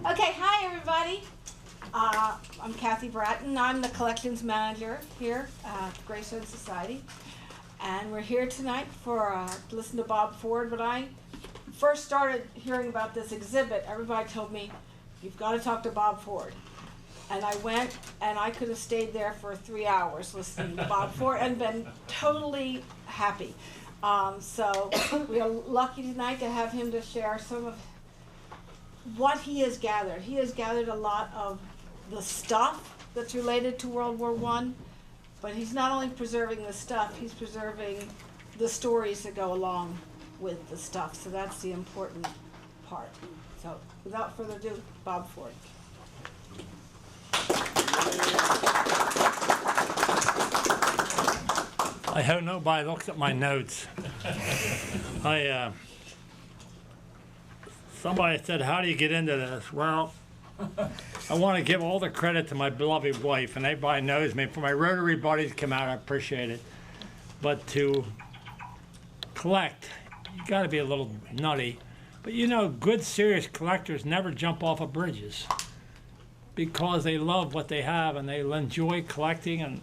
Okay, hi everybody. I'm Kathy Bratton. I'm the collections manager here at the Greystone Society. And we're here tonight to listen to Bob Ford. When I first started hearing about this exhibit, everybody told me, you've got to talk to Bob Ford. And I went, and I could have stayed there for 3 hours listening to Bob Ford and been totally happy. So we are lucky tonight to have him to share some of what he has gathered. He has gathered a lot of the stuff that's related to World War I, but he's not only preserving the stuff, he's preserving the stories that go along with the stuff. So that's the important part. So without further ado, Bob Ford. I hope nobody looks at my notes. Somebody said, how do you get into this? Well, I want to give all the credit to my beloved wife, and everybody knows me. For my Rotary buddies come out, I appreciate it. But to collect, you got to be a little nutty. But you know, good, serious collectors never jump off of bridges because they love what they have and they enjoy collecting. And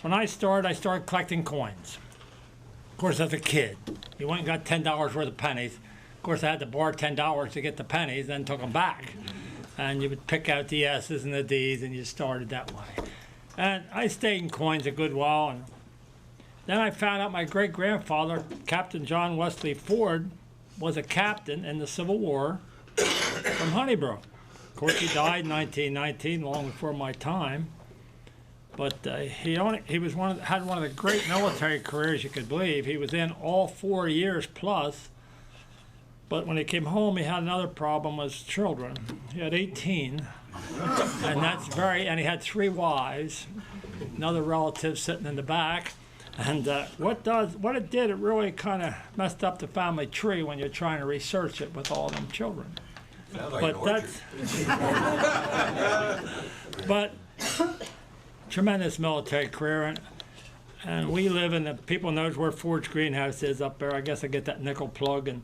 when I started collecting coins. Of course, as a kid, you went and got $10 worth of pennies. Of course, I had to borrow $10 to get the pennies, then took them back. And you would pick out the S's and the D's, and you started that way. And I stayed in coins a good while. And then I found out my great-grandfather, Captain John Wesley Ford, was a captain in the Civil War from Honeybrook. Of course, he died in 1919, long before my time. But he had one of the great military careers you could believe. He was in all 4 years plus. But when he came home, he had another problem with children. He had 18, and he had 3 wives, another relative sitting in the back. And what it did, it really kind of messed up the family tree when you're trying to research it with all them children. Sounds like But tremendous military career, and we live in people knows where Ford's Greenhouse is up there. I guess I get that nickel plug. And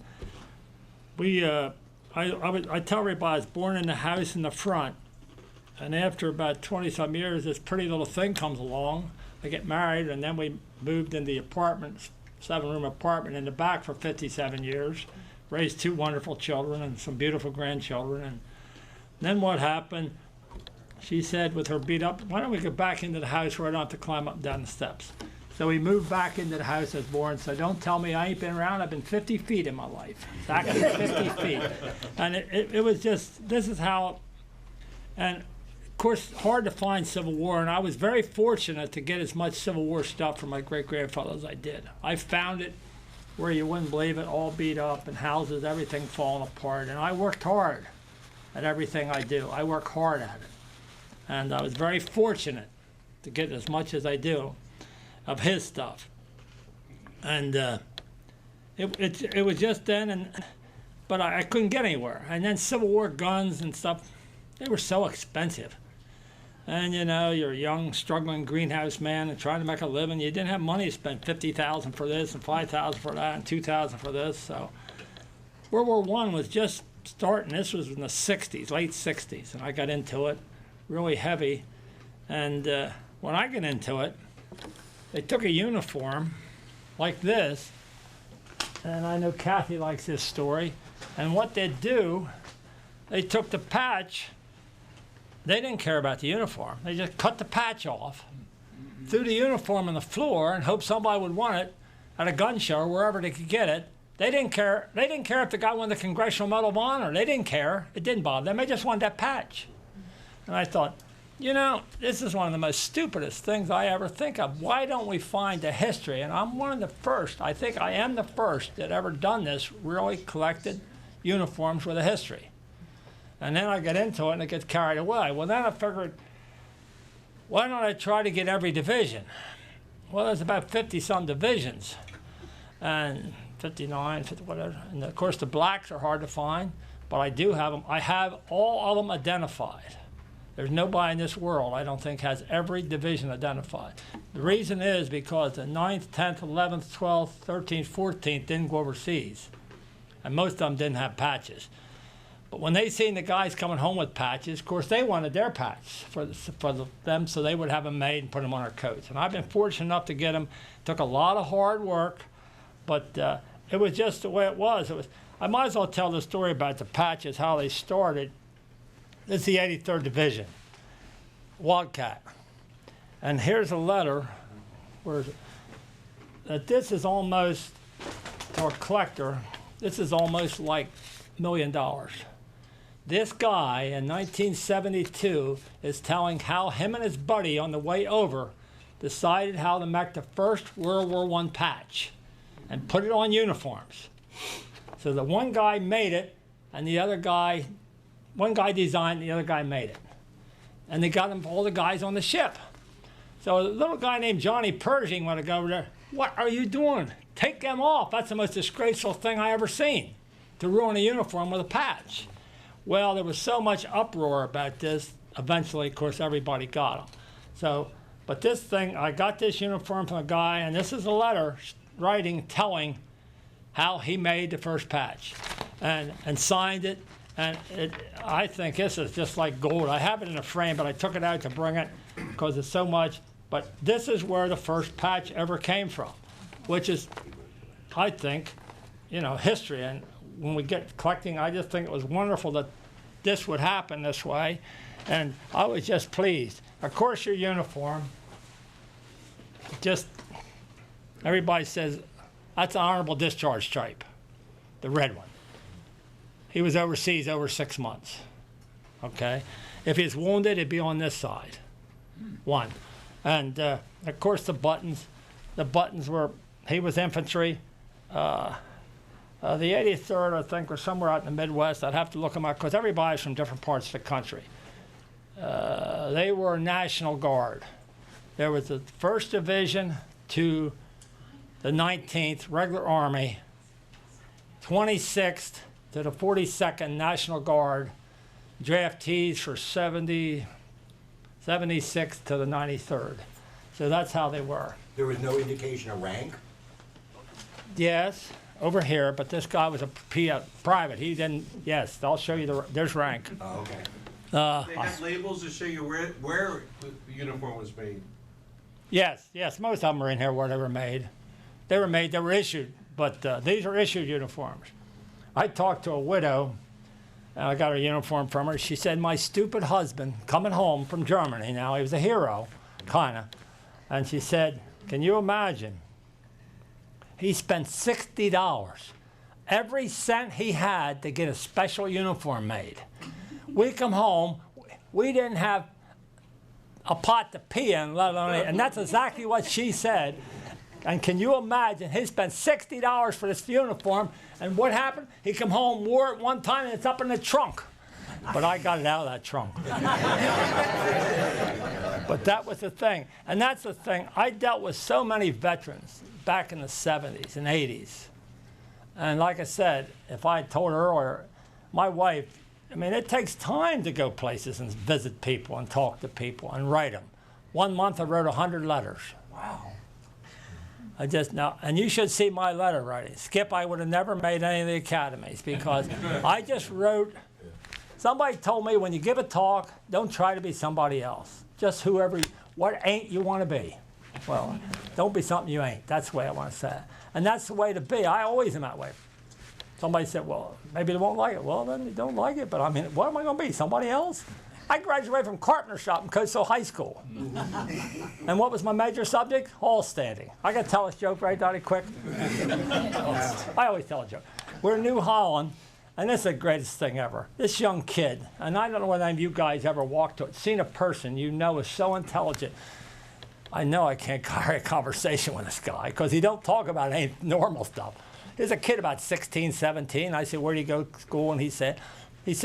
I tell everybody I was born in the house in the front, and after about 20-some years, this pretty little thing comes along. I get married, and then we moved in the apartment, 7-room apartment in the back for 57 years, raised 2 wonderful children and some beautiful grandchildren. And then what happened, she said with her beat up, why don't we go back into the house where I don't have to climb up and down the steps? So we moved back into the house as Warren said, don't tell me I ain't been around. I've been 50 feet in my life. Exactly 50 feet. And it was just, this is how, and of course, hard to find Civil War. And I was very fortunate to get as much Civil War stuff from my great-grandfather as I did. I found it where you wouldn't believe it, all beat up and houses, everything falling apart. And I worked hard at everything I do. I work hard at it. And I was very fortunate to get as much as I do of his stuff. And it was just then, but I couldn't get anywhere. And then Civil War guns and stuff, they were so expensive. And you know, you're a young, struggling greenhouse man and trying to make a living. You didn't have money to spend $50,000 for this and $5,000 for that and $2,000 for this. So World War I was just starting. This was in the 60s, late 60s, and I got into it really heavy. And when I get into it, they took a uniform like this, and I know Kathy likes this story, and what they'd do, they took the patch. They didn't care about the uniform. They just cut the patch off, threw the uniform on the floor, and hoped somebody would want it at a gun show or wherever they could get it. They didn't care. They didn't care if the guy won the Congressional Medal of Honor. They didn't care. It didn't bother them. They just wanted that patch. And I thought, you know, this is one of the most stupidest things I ever think of. Why don't we find the history? And I'm one of the first, I think I am the first that ever done this, really collected uniforms with a history. And then I get into it and it gets carried away. Well, then I figured, why don't I try to get every division? Well, there's about 50-some divisions, and 59, 50, whatever. And of course, the blacks are hard to find, but I do have them. I have all of them identified. There's nobody in this world, I don't think, has every division identified. The reason is because the 9th, 10th, 11th, 12th, 13th, 14th didn't go overseas. And most of them didn't have patches. But when they seen the guys coming home with patches, of course, they wanted their patch for them, so they would have them made and put them on their coats. And I've been fortunate enough to get them. Took a lot of hard work, but it was just the way it was. I might as well tell the story about the patches, how they started. This is the 83rd Division, Wildcat. And here's a letter where is it? That this is almost, to a collector, this is almost like $1 million. This guy in 1972 is telling how him and his buddy on the way over decided how to make the first World War I patch and put it on uniforms. So the one guy made it, and the other guy, one guy designed, the other guy made it. And they got them, all the guys on the ship. So a little guy named Johnny Pershing went to go over there. What are you doing? Take them off. That's the most disgraceful thing I ever seen, to ruin a uniform with a patch. Well, there was so much uproar about this. Eventually, of course, everybody got them. So, but this thing, I got this uniform from a guy, and this is a letter writing, telling how he made the first patch, and signed it. And I think this is just like gold. I have it in a frame, but I took it out to bring it because it's so much. But this is where the first patch ever came from, which is, I think, you know, history. And when we get collecting, I just think it was wonderful that this would happen this way. And I was just pleased. Of course, your uniform, just, everybody says, that's an honorable discharge stripe, the red one. He was overseas over 6 months, okay? If he's wounded, it'd be on this side, one. And of course the buttons were, he was infantry. The 83rd, I think, was somewhere out in the Midwest. I'd have to look them up because everybody's from different parts of the country. They were National Guard. There was the 1st Division to the 19th Regular Army, 26th to the 42nd National Guard, draftees for 76th to the 93rd. So that's how they were. There was no indication of rank? Yes, over here, but this guy was a private. He didn't, yes, I'll show you, there's rank. Oh, okay. They have labels to show you where the uniform was made. Yes, most of them are in here where they were made. They were issued, but these are issued uniforms. I talked to a widow, and I got her uniform from her. She said, my stupid husband, coming home from Germany now, he was a hero, kinda, and she said, can you imagine? He spent $60, every cent he had to get a special uniform made. We come home, we didn't have a pot to pee in, let alone, and that's exactly what she said. And can you imagine, he spent $60 for this uniform, and what happened? He come home, wore it one time, and it's up in the trunk. But I got it out of that trunk. But that was the thing. And that's the thing. I dealt with so many veterans back in the 70s and 80s. And like I said, if I had told her earlier, my wife, I mean, it takes time to go places and visit people and talk to people and write them. 1 month I wrote 100 letters. Wow. I just know, and you should see my letter writing. Skip, I would have never made any of the academies because I just wrote. Somebody told me when you give a talk, don't try to be somebody else. Just whoever, what ain't you want to be. Well, don't be something you ain't. That's the way I want to say it. And that's the way to be. I always am that way. Somebody said, well, maybe they won't like it. Well, then they don't like it. But I mean, what am I going to be? Somebody else? I graduated from carpenter shop in Coastal High School. And what was my major subject? Hall standing. I got to tell this joke right, Dottie, quick. I always tell a joke. We're in New Holland, and this is the greatest thing ever. This young kid, and I don't know whether any of you guys ever walked to it, seen a person you know is so intelligent. I know I can't carry a conversation with this guy because he don't talk about any normal stuff. There's a kid about 16, 17. I said, where do you go to school? And he said,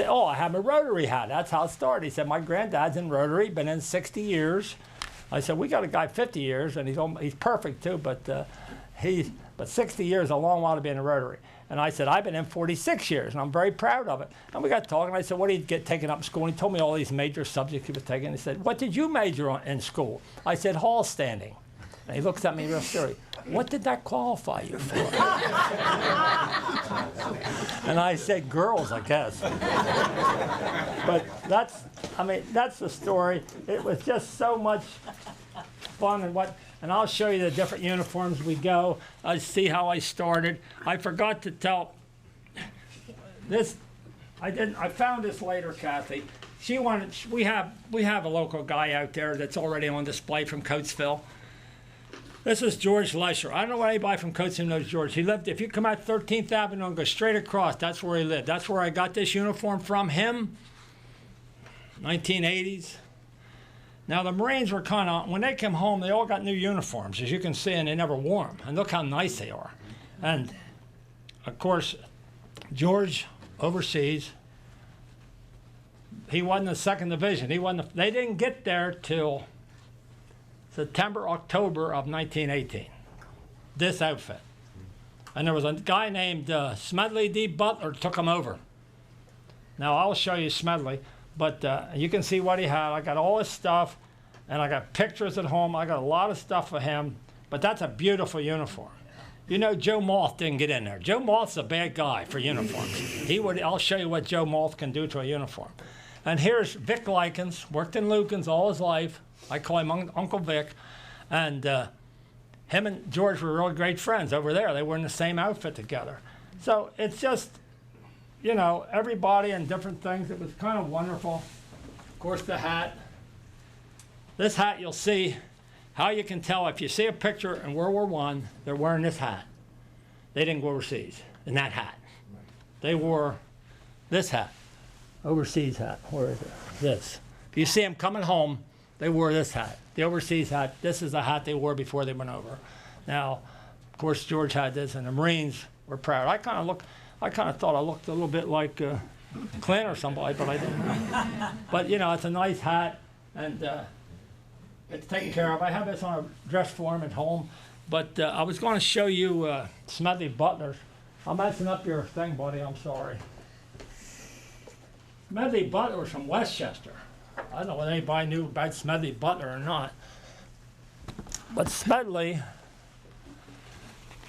oh, I have a Rotary hat. That's how it started. He said, my granddad's in Rotary, been in 60 years. I said, we got a guy 50 years, and he's perfect too, but 60 years is a long while to be in a Rotary. And I said, I've been in 46 years, and I'm very proud of it. And we got talking. I said, what did you get taken up in school? And he told me all these major subjects he was taking. He said, what did you major on in school? I said, hall standing. And he looks at me real serious. What did that qualify you for? And I said, girls, I guess. But that's the story. It was just so much fun and I'll show you the different uniforms we go. I see how I started. I forgot to tell this. I found this later, Kathy. We have a local guy out there that's already on display from Coatesville. This is George Lesher. I don't know anybody from Coatesville knows George. He lived, if you come out 13th Avenue and go straight across, that's where he lived. That's where I got this uniform from him, 1980s. Now the Marines were kind of, when they came home, they all got new uniforms, as you can see, and they never wore them. And look how nice they are. And of course, George overseas, he wasn't the 2nd Division. They didn't get there till September, October of 1918, this outfit. And there was a guy named Smedley D. Butler took him over. Now I'll show you Smedley, but you can see what he had. I got all his stuff, and I got pictures at home. I got a lot of stuff for him, but that's a beautiful uniform. You know, Joe Moth didn't get in there. Joe Moth's a bad guy for uniforms. I'll show you what Joe Moth can do to a uniform. And here's Vic Likens, worked in Lukens all his life. I call him Uncle Vic. And him and George were really great friends over there. They were in the same outfit together. So it's just, you know, everybody and different things. It was kind of wonderful. Of course, the hat. This hat, you'll see how you can tell if you see a picture in World War I, they're wearing this hat. They didn't go overseas in that hat. They wore this hat, overseas hat. Where is it? This. If you see them coming home, they wore this hat, the overseas hat. This is the hat they wore before they went over. Now, of course, George had this, and the Marines were proud. I kind of thought I looked a little bit like Clint or somebody, but I didn't. But you know, it's a nice hat, and it's taken care of. I have this on a dress form at home, but I was going to show you Smedley Butler's. I'm messing up your thing, buddy. I'm sorry. Smedley Butler was from Westchester. I don't know whether anybody knew about Smedley Butler or not. But Smedley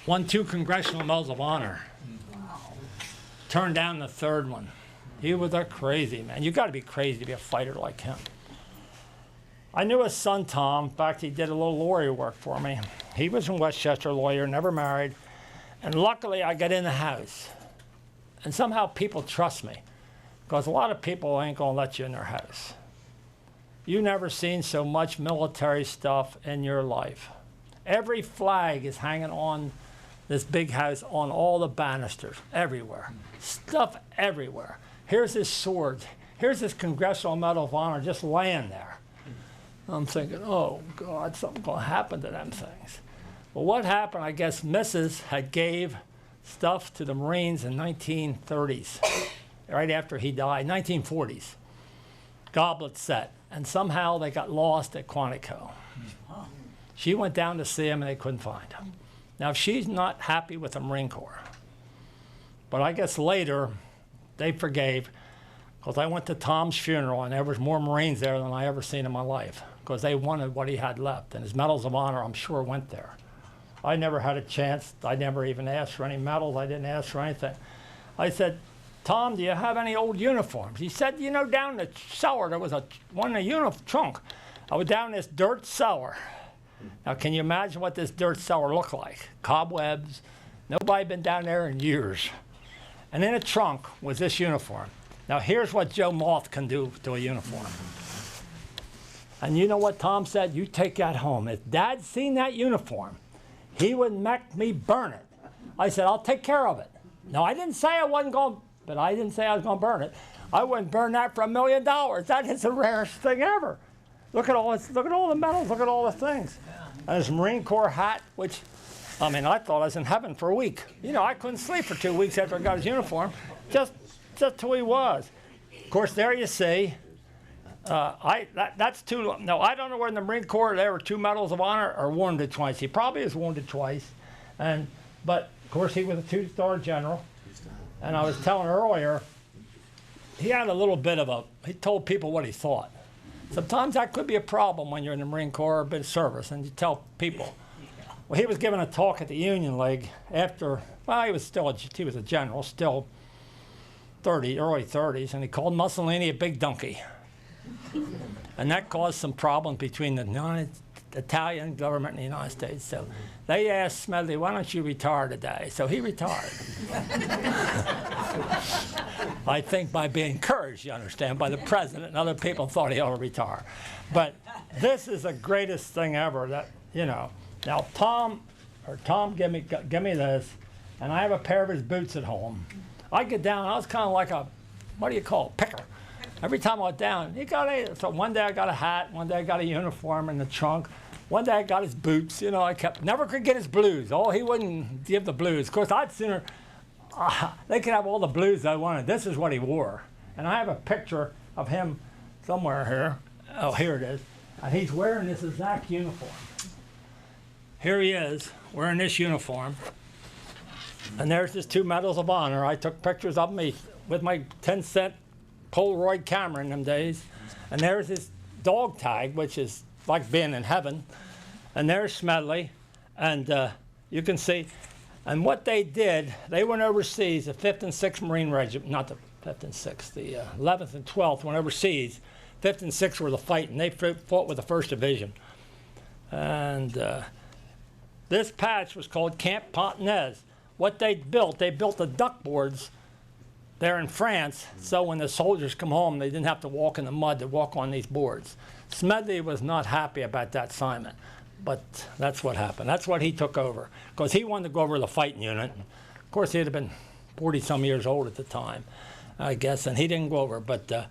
won 2 Congressional Medals of Honor. Turned down the 3rd one. He was a crazy man. You got to be crazy to be a fighter like him. I knew his son Tom. In fact, he did a little lawyer work for me. He was in Westchester, lawyer, never married. And luckily, I got in the house. And somehow people trust me, because a lot of people ain't going to let you in their house. You never seen so much military stuff in your life. Every flag is hanging on this big house, on all the banisters, everywhere. Stuff everywhere. Here's his sword. Here's his Congressional Medal of Honor just laying there. I'm thinking, oh God, something's gonna happen to them things. Well, what happened, I guess Mrs. had gave stuff to the Marines in 1930s, right after he died, 1940s. Goblet set. And somehow they got lost at Quantico. She went down to see him and they couldn't find him. Now she's not happy with the Marine Corps. But I guess later they forgave, because I went to Tom's funeral and there was more Marines there than I ever seen in my life, because they wanted what he had left. And his medals of honor, I'm sure, went there. I never had a chance. I never even asked for any medals. I didn't ask for anything. I said, Tom, do you have any old uniforms? He said, you know, down in the cellar, there was one in the trunk. I was down in this dirt cellar. Now, can you imagine what this dirt cellar looked like? Cobwebs. Nobody been down there in years. And in a trunk was this uniform. Now, here's what Joe Moth can do to a uniform. And you know what Tom said? You take that home. If Dad seen that uniform, he would make me burn it. I said, I'll take care of it. Now, I didn't say I wasn't going to, but I didn't say I was going to burn it. I wouldn't burn that for $1 million. That is the rarest thing ever. Look at all this, look at all the medals, look at all the things. And his Marine Corps hat, which, I mean, I thought I was in heaven for a week. You know, I couldn't sleep for 2 weeks after I got his uniform, just who he was. Of course, there you see. That's two. No, I don't know where in the Marine Corps there were 2 medals of honor or wounded twice. He probably was wounded twice, but of course he was a 2-star general. And I was telling earlier, he had a little bit of he told people what he thought. Sometimes that could be a problem when you're in the Marine Corps or a bit of service, and you tell people. Well, he was giving a talk at the Union League after, well, he was a general, still early 30s, and he called Mussolini a big donkey. And that caused some problems between the Italian government and the United States. So they asked Smedley, why don't you retire today? So he retired. I think by being encouraged, you understand, by the president, and other people thought he ought to retire. But this is the greatest thing ever that, you know. Now Tom give me this, and I have a pair of his boots at home. I get down, I was kind of like a, what do you call it, picker. Every time I went down, so one day I got a hat, one day I got a uniform in the trunk, one day I got his boots, you know, never could get his blues. Oh, he wouldn't give the blues. Of course, I'd sooner, they could have all the blues I wanted. This is what he wore. And I have a picture of him somewhere here. Oh, here it is. And he's wearing this exact uniform. Here he is, wearing this uniform. And there's his 2 medals of honor. I took pictures of me with my 10-cent Polaroid camera in them days. And there's his dog tag, which is like being in heaven. And there's Smedley. And you can see, and what they did, they went overseas, the 5th and 6th Marine Regiment, not the 5th and 6th, the 11th and 12th went overseas. 5th and 6th were the fighting. They fought with the 1st Division. And this patch was called Camp Pontenez. What they built the duck boards there in France, so when the soldiers come home, they didn't have to walk in the mud, they walk on these boards. Smedley was not happy about that assignment, but that's what happened. That's what he took over, because he wanted to go over the fighting unit. Of course, he'd have been 40-some years old at the time, I guess, and he didn't go over. But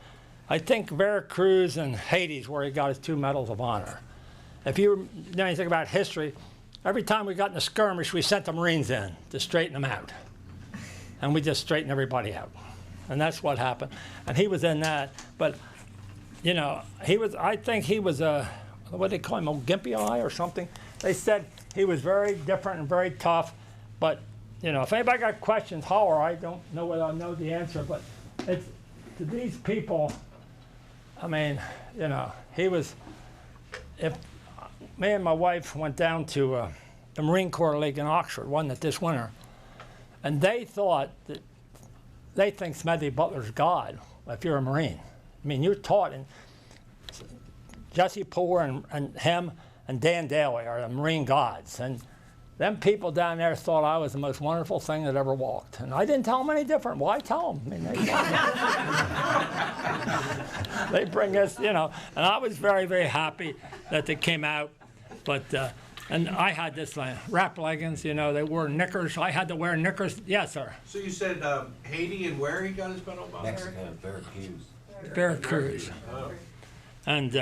I think Veracruz and Haiti's where he got his 2 medals of honor. If you know anything about history, every time we got in a skirmish, we sent the Marines in to straighten them out. And we just straightened everybody out. And that's what happened. And he was in that. But, you know, I think he was what do they call him, a gimpy eye or something? They said he was very different and very tough. But, you know, if anybody got questions, holler. I don't know whether I know the answer. But it's, to these people, I mean, you know, he was, if me and my wife went down to the Marine Corps League in Oxford, wasn't it, this winter? And they thought that, they think Smedley Butler's God, if you're a Marine. I mean, you're taught, and Jesse Poore and him and Dan Daly are the Marine gods. And them people down there thought I was the most wonderful thing that ever walked. And I didn't tell them any different. Why tell them? I mean, they bring us, you know, and I was very, very happy that they came out. But, and I had this wrap leggings, you know, they wore knickers. I had to wear knickers. Yes, sir. So you said Haiti and where he got his medal of honor? Mexico, Veracruz. Veracruz. Oh. And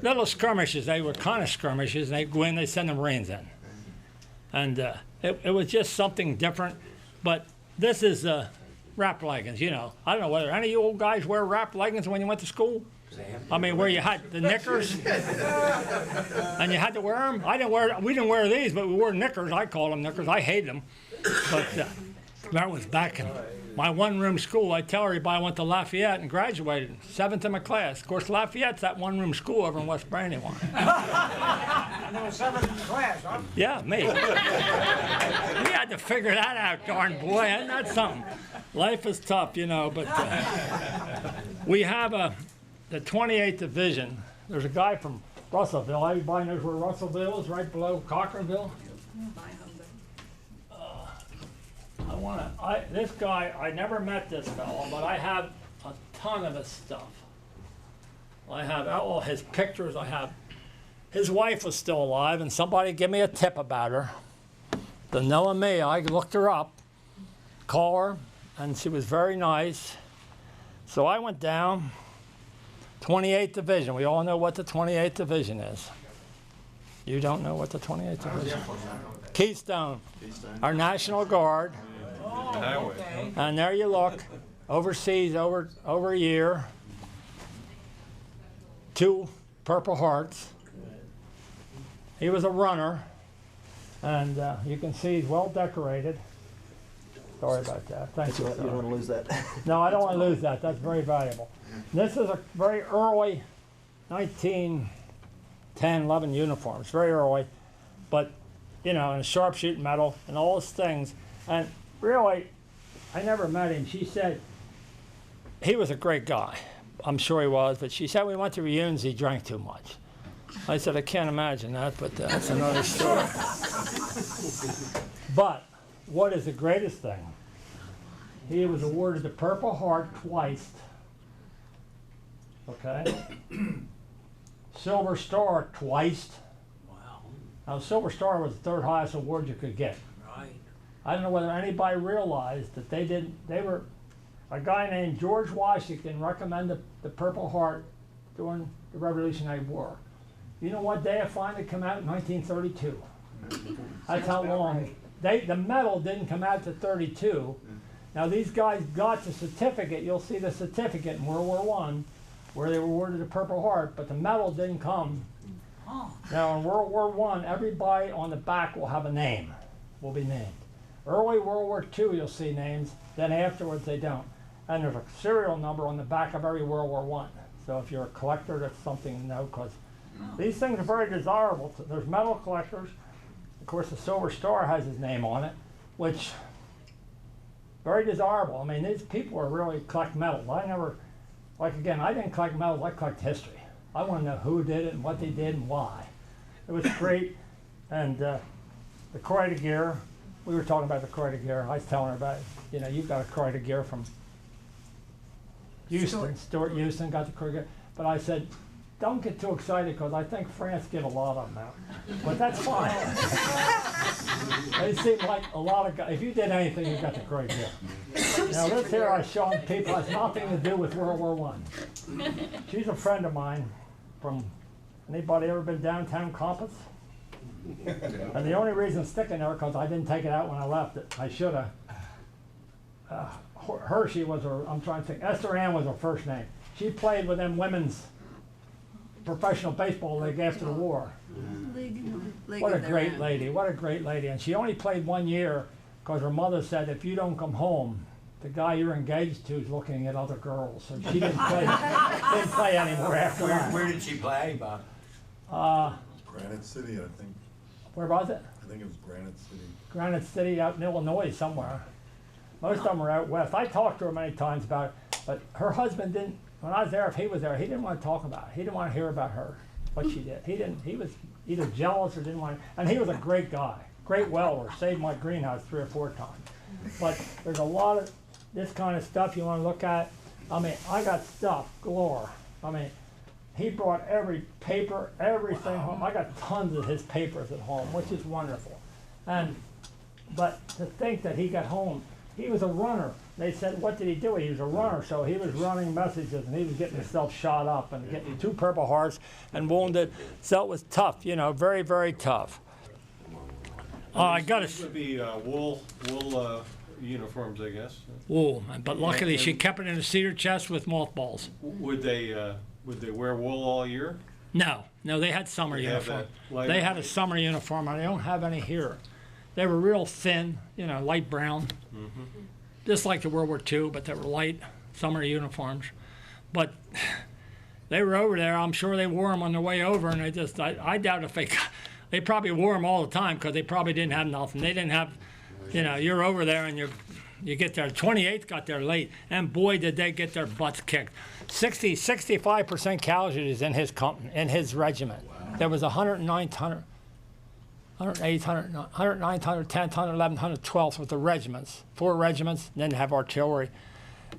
little skirmishes, they were kind of skirmishes, and they go in, they send the Marines in. And it was just something different. But this is wrap leggings, you know. I don't know whether any of you old guys wear wrap leggings when you went to school. I mean, where you had the knickers, and you had to wear them. We didn't wear these, but we wore knickers. I call them knickers. I hated them. But that was back in my one-room school. I tell everybody I went to Lafayette and graduated, 7th in my class. Of course, Lafayette's that one-room school over in West Brandywine. And there was 7th in the class, huh? Yeah, me. We had to figure that out, darn boy. Isn't that something? Life is tough, you know, but we have the 28th Division. There's a guy from Russellville. Everybody knows where Russellville is, right below Cochranville. This guy, I never met this fellow, but I have a ton of his stuff. I have all his pictures. His wife was still alive, and somebody gave me a tip about her. The knowing me, I looked her up, called her, and she was very nice. So I went down, 28th Division. We all know what the 28th Division is. You don't know what the 28th Division is? Keystone, our National Guard. Oh, okay. And there you look, overseas over a year, 2 Purple Hearts. He was a runner, and you can see he's well decorated. Sorry about that. Thank you. You don't want to lose that. No, I don't want to lose that. That's very valuable. This is a very early 1910, 11 uniform. It's very early, but you know, and sharpshooting medal and all those things. And really, I never met him. She said he was a great guy. I'm sure he was, but she said we went to reunions, he drank too much. I said, I can't imagine that, but that's another story. But what is the greatest thing? He was awarded the Purple Heart twice. Okay? Silver Star twice. Wow. Now, Silver Star was the third highest award you could get. Right. I don't know whether anybody realized that they were, a guy named George Washington recommended the Purple Heart during the Revolutionary War. You know what day it finally came out? In 1932. That's how long. The medal didn't come out to 32. Now these guys got the certificate. You'll see the certificate in World War I, where they were awarded the Purple Heart, but the medal didn't come. Now in World War I, everybody on the back will have a name, will be named. Early World War II, you'll see names. Then afterwards, they don't. And there's a serial number on the back of every World War I. So if you're a collector, that's something to know, because these things are very desirable. So there's medal collectors. Of course, the Silver Star has his name on it, which very desirable. I mean, these people are really collect medals. I never, like again, I didn't collect medals. I collect history. I want to know who did it and what they did and why. It was great. And the Croix de Guerre, we were talking about the Croix de Guerre. I was telling her about it. You know, you've got a Croix de Guerre from Houston. Stuart Houston got the Croix de Guerre. But I said, don't get too excited, because I think France give a lot of them out. But that's fine. They seem like a lot of guys. If you did anything, you got the Croix de Guerre. Now this here I showing people has nothing to do with World War I. She's a friend of mine from, anybody ever been downtown Compass? And the only reason it's sticking there because I didn't take it out when I left it. I should have. Hershey was her, I'm trying to think, Esther Ann was her first name. She played with them women's professional baseball league after the war. What a great lady, what a great lady. And she only played 1 year because her mother said, if you don't come home, the guy you're engaged to is looking at other girls. So she didn't play anymore after that. Where did she play, Bob? Granite City, I think. Where was it? I think it was Granite City. Granite City out in Illinois somewhere. Most of them are out west. I talked to her many times about it, but her husband didn't, when I was there, if he was there, he didn't want to talk about it. He didn't want to hear about her, what she did. He was either jealous or didn't want to, and he was a great guy, great welder, saved my greenhouse 3 or 4 times. But there's a lot of this kind of stuff you want to look at. I mean, I got stuff galore. I mean, he brought every paper, everything home. I got tons of his papers at home, which is wonderful. But to think that he got home, he was a runner. They said, what did he do? He was a runner, so he was running messages, and he was getting himself shot up and getting 2 Purple Hearts and wounded. So it was tough, you know, very, very tough. I got This would be wool uniforms, I guess. wool, but luckily she kept it in a cedar chest with mothballs. Would they wear wool all year? No, they had summer They have uniform. that light They had a white. summer uniform, and I don't have any here. They were real thin, you know, light brown, just like the World War II, but they were light summer uniforms. But they were over there. I'm sure they wore them on their way over, and I doubt if they probably wore them all the time because they probably didn't have nothing. They didn't have, you know, you're over there and you get there. 28th got there late, and boy, did they get their butts kicked. 65% casualties in his company, in his regiment. There was 109th, 108th, 109th, 110th, 111th, 112th with the regiments, 4 regiments, and then have artillery.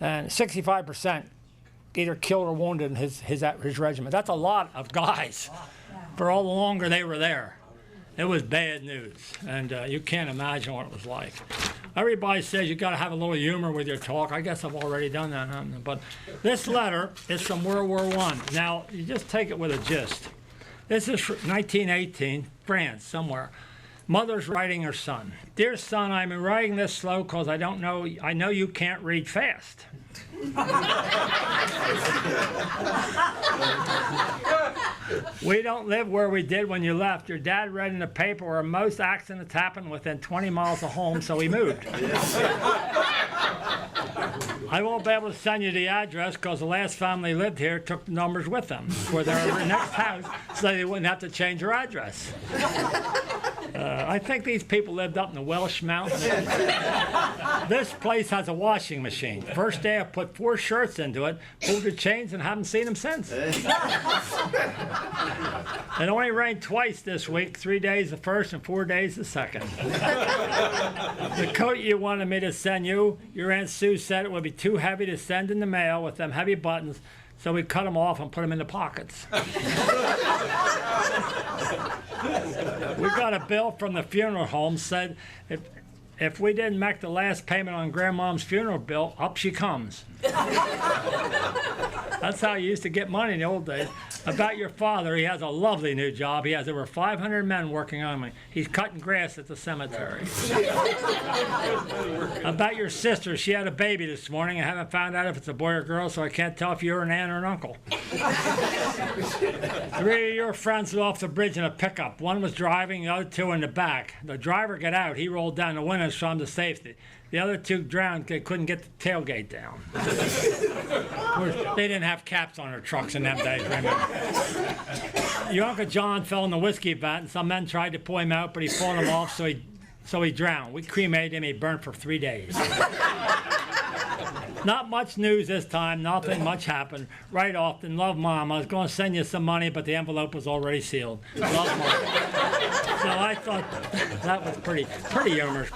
And 65% either killed or wounded in his regiment. That's a lot of guys for all the longer they were there. It was bad news, and you can't imagine what it was like. Everybody says you got to have a little humor with your talk. I guess I've already done that, huh? But this letter is from World War I. Now, you just take it with a gist. This is 1918, France, somewhere. Mother's writing her son. Dear son, I'm writing this slow because I know you can't read fast. We don't live where we did when you left. Your dad read in the paper where most accidents happen within 20 miles of home, so he moved. I won't be able to send you the address because the last family lived here took the numbers with them for their next house so they wouldn't have to change their address. I think these people lived up in the Welsh mountains. This place has a washing machine. First day I put 4 shirts into it, pulled the chains, and haven't seen them since. It only rained twice this week, 3 days the first and 4 days the second. The coat you wanted me to send you, your Aunt Sue said it would be too heavy to send in the mail with them heavy buttons, so we cut them off and put them in the pockets. We got a bill from the funeral home, said if we didn't make the last payment on Grandmom's funeral bill, up she comes. That's how you used to get money in the old days. About your father, he has a lovely new job. He has over 500 men working on him. He's cutting grass at the cemetery. About your sister, she had a baby this morning. I haven't found out if it's a boy or girl, so I can't tell if you're an aunt or an uncle. 3 of your friends flew off the bridge in a pickup. One was driving, the other 2 in the back. The driver got out. He rolled down the windows from to safety. The other 2 drowned. They couldn't get the tailgate down. Of course, they didn't have caps on their trucks in them days, remember? Your Uncle John fell in the whiskey vat, and some men tried to pull him out, but he pulled him off, so he drowned. We cremated him. He burned for 3 days. Not much news this time. Nothing much happened. Right off, and love, Mom. I was going to send you some money, but the envelope was already sealed. Love, Mom. So I thought that was pretty humorous,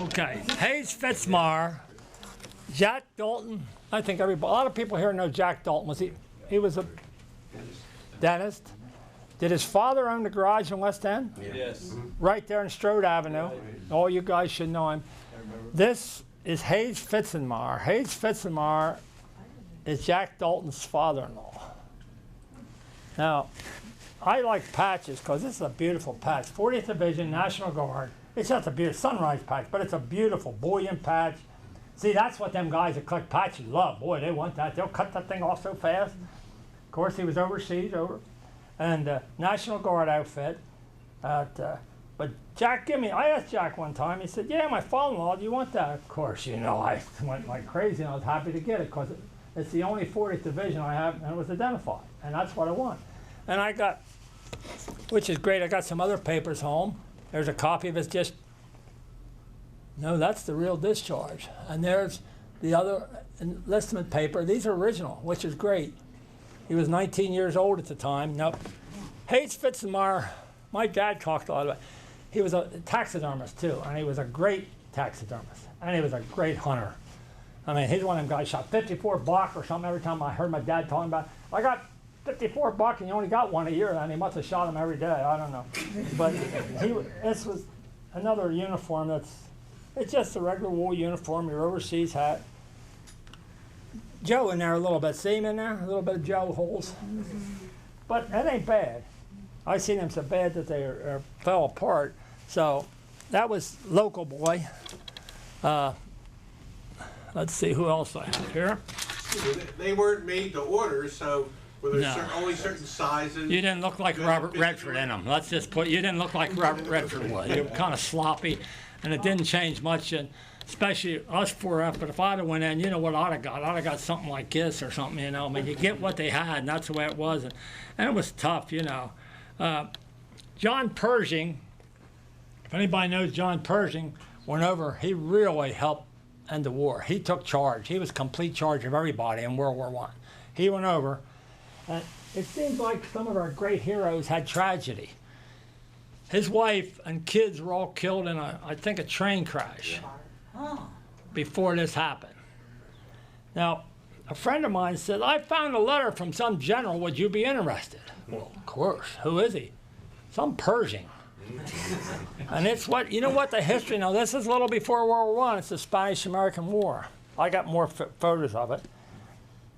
Okay, Hayes Fitzmar, Jack Dalton. I think a lot of people here know Jack Dalton. He was a dentist. Did his father own the garage in West End? Yes. Right there in Strode Avenue. All you guys should know him. This is Hayes Fitzmar. Hayes Fitzmar is Jack Dalton's father-in-law. Now, I like patches because this is a beautiful patch. 40th Division, National Guard. It's just a beautiful sunrise patch, but it's a beautiful bullion patch. See, that's what them guys that collect patches love. Boy, they want that. They'll cut that thing off so fast. Of course, he was overseas, and National Guard outfit. But Jack, I asked Jack one time, he said, yeah, my father-in-law, do you want that? Of course, I went like crazy, and I was happy to get it because it's the only 40th Division I have, and it was identified, and that's what I want. And I got, which is great, I got some other papers home. There's a copy of his no, that's the real discharge. And there's the other enlistment paper. These are original, which is great. He was 19 years old at the time. Nope. Hayes Fitzmar, my dad talked a lot about it. He was a taxidermist too, and he was a great taxidermist, and he was a great hunter. I mean, he's one of them guys shot 54 buck or something every time I heard my dad talking about it. I got 54 buck and you only got one a year, and he must have shot them every day. I don't know. But this was another uniform it's just a regular wool uniform, your overseas hat. Joe in there a little bit. See him in there? A little bit of Joe holes. But that ain't bad. I seen them so bad that they fell apart. So that was local boy. Let's see who else I have here. They weren't made to order, so were there only certain sizes? You didn't look like Robert Redford in them. Let's just you didn't look like Robert Redford was. You were kind of sloppy, and it didn't change much. And especially us 4F, but if I'd have went in, you know what I'd have got? I'd have got something like this or something, I mean, you get what they had, and that's the way it was. And it was tough, John Pershing, if anybody knows John Pershing, went over, he really helped end the war. He took charge. He was complete charge of everybody in World War I. He went over, and it seems like some of our great heroes had tragedy. His wife and kids were all killed in I think a train crash. Before this happened. Now, a friend of mine said, I found a letter from some general, would you be interested? Well, of course, who is he? Some Pershing. And it's the history, now this is a little before World War I, it's the Spanish-American War. I got more photos of it.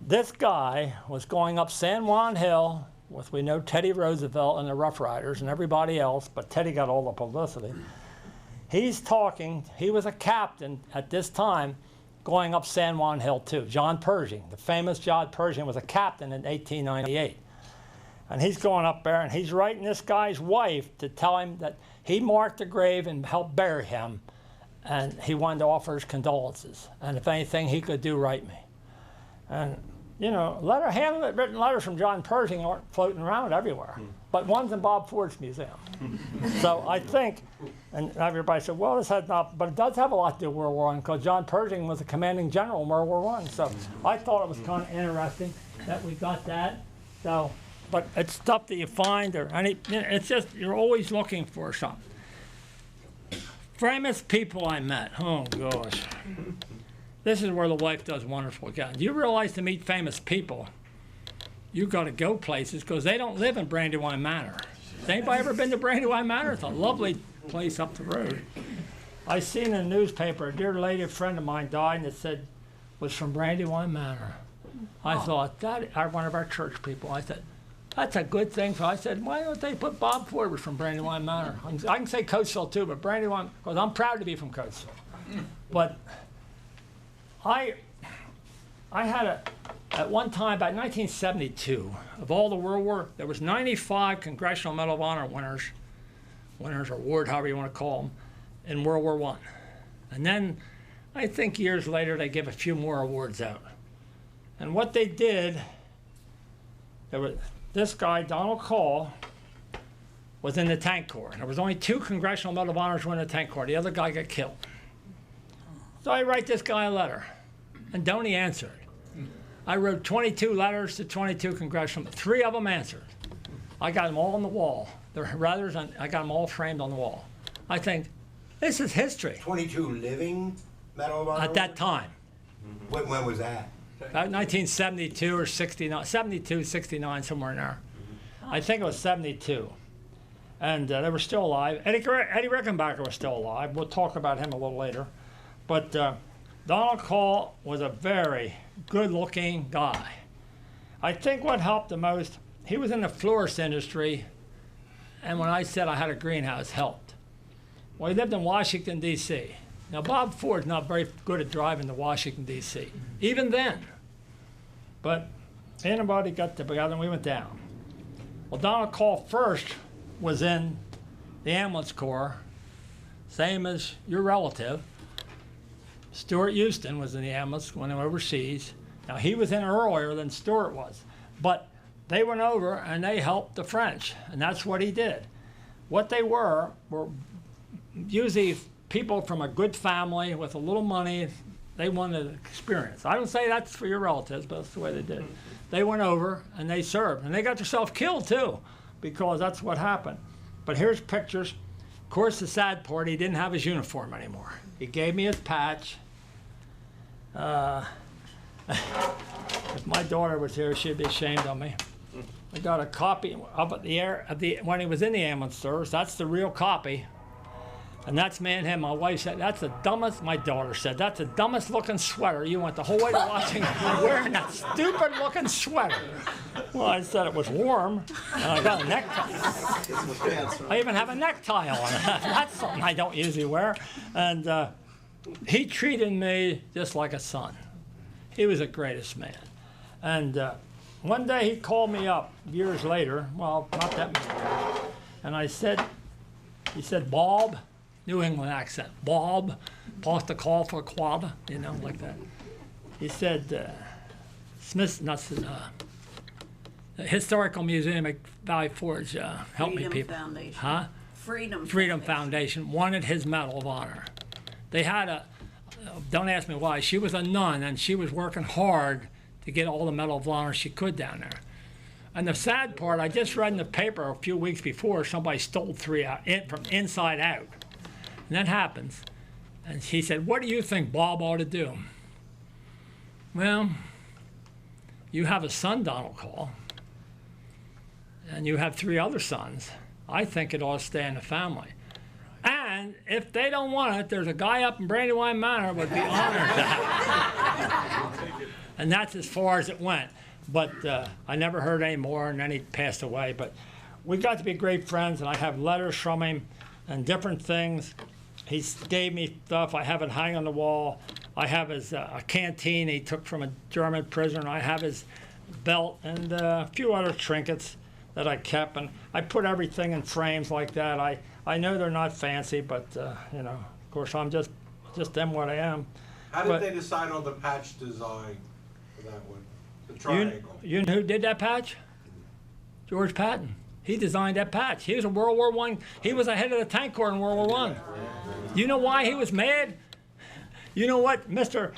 This guy was going up San Juan Hill with, we know, Teddy Roosevelt and the Rough Riders and everybody else, but Teddy got all the publicity. He's talking, he was a captain at this time going up San Juan Hill too. John Pershing, the famous John Pershing, was a captain in 1898. And he's going up there and he's writing this guy's wife to tell him that he marked the grave and helped bury him. And he wanted to offer his condolences. And if anything he could do, write me. And, handwritten letters from John Pershing aren't floating around everywhere, but one's in Bob Ford's museum. So I think, and everybody said, well, this has not, but it does have a lot to do with World War I, because John Pershing was a commanding general in World War I. So I thought it was kind of interesting that we got that. So, but it's stuff that you find, it's just, you're always looking for something. Famous people I met, oh gosh. This is where the wife does wonderful again. Do you realize to meet famous people, you got to go places because they don't live in Brandywine Manor. Has anybody ever been to Brandywine Manor? It's a lovely place up the road. I seen in the newspaper, a dear lady, a friend of mine died, and it said, was from Brandywine Manor. I thought, one of our church people, I said, that's a good thing. So I said, why don't they put Bob Ford was from Brandywine Manor? I can say Coatesville too, but Brandywine, because I'm proud to be from Coatesville. But I had at one time, about 1972, of all the World War, there was 95 Congressional Medal of Honor winners or award, however you want to call them, in World War I. And then I think years later they give a few more awards out. And what they did, this guy, Donald Call, was in the Tank Corps. There was only 2 Congressional Medal of Honors were in the Tank Corps. The other guy got killed. So I write this guy a letter, and don't he answer it? I wrote 22 letters to 22 congressional, 3 of them answered. I got them all on the wall. I got them all framed on the wall. I think, this is history. 22 living Medal of Honor? At that time. When was that? About 1972 or 69, 72, 69, somewhere in there. I think it was 72. And they were still alive. Eddie Rickenbacker was still alive. We'll talk about him a little later. But Donald Call was a very good-looking guy. I think what helped the most, he was in the florist industry, and when I said I had a greenhouse, helped. Well, he lived in Washington, D.C. Now, Bob Ford's not very good at driving to Washington, D.C., even then. But anybody got together and we went down. Well, Donald Call first was in the ambulance corps, same as your relative. Stuart Houston was in the ambulance when they were overseas. Now, he was in earlier than Stuart was. But they went over and they helped the French, and that's what he did. What they were usually people from a good family with a little money. They wanted experience. I don't say that's for your relatives, but that's the way they did. They went over and they served, and they got themselves killed too, because that's what happened. But here's pictures. Of course, the sad part, he didn't have his uniform anymore. He gave me his patch. If my daughter was here, she'd be ashamed of me. I got a copy up at when he was in the ambulance service. That's the real copy. And that's me and him. My wife said, that's the dumbest, my daughter said, that's the dumbest looking sweater. You went the whole way to Washington wearing that stupid looking sweater. Well, I said it was warm, and I got a necktie. I even have a necktie on. That's something I don't usually wear. And he treated me just like a son. He was the greatest man. And one day he called me up years later, well, not that many years, and he said, Bob, New England accent, Bob, pasta call for quad, like that. He said, Historical Museum at Valley Forge, help me people. Foundation. Huh? Freedom Foundation wanted his Medal of Honor. They had don't ask me why, she was a nun and she was working hard to get all the Medal of Honor she could down there. And the sad part, I just read in the paper a few weeks before, somebody stole 3 out, from inside out. And that happens. And he said, what do you think Bob ought to do? Well, you have a son, Donald Call, and you have 3 other sons. I think it ought to stay in the family. And if they don't want it, there's a guy up in Brandywine Manor would be honored to have it. And that's as far as it went. But I never heard any more, and then he passed away. But we got to be great friends, and I have letters from him and different things. He gave me stuff. I have it hanging on the wall. I have his a canteen he took from a German prisoner. I have his belt and a few other trinkets that I kept. And I put everything in frames like that. I know they're not fancy, but, of course, I'm just am what I am. How did they decide on the patch design for that one? The triangle. You know who did that patch? George Patton. He designed that patch. He was a World War I. He was ahead of the tank corps in World War I. You know why he was mad? You know what Mr.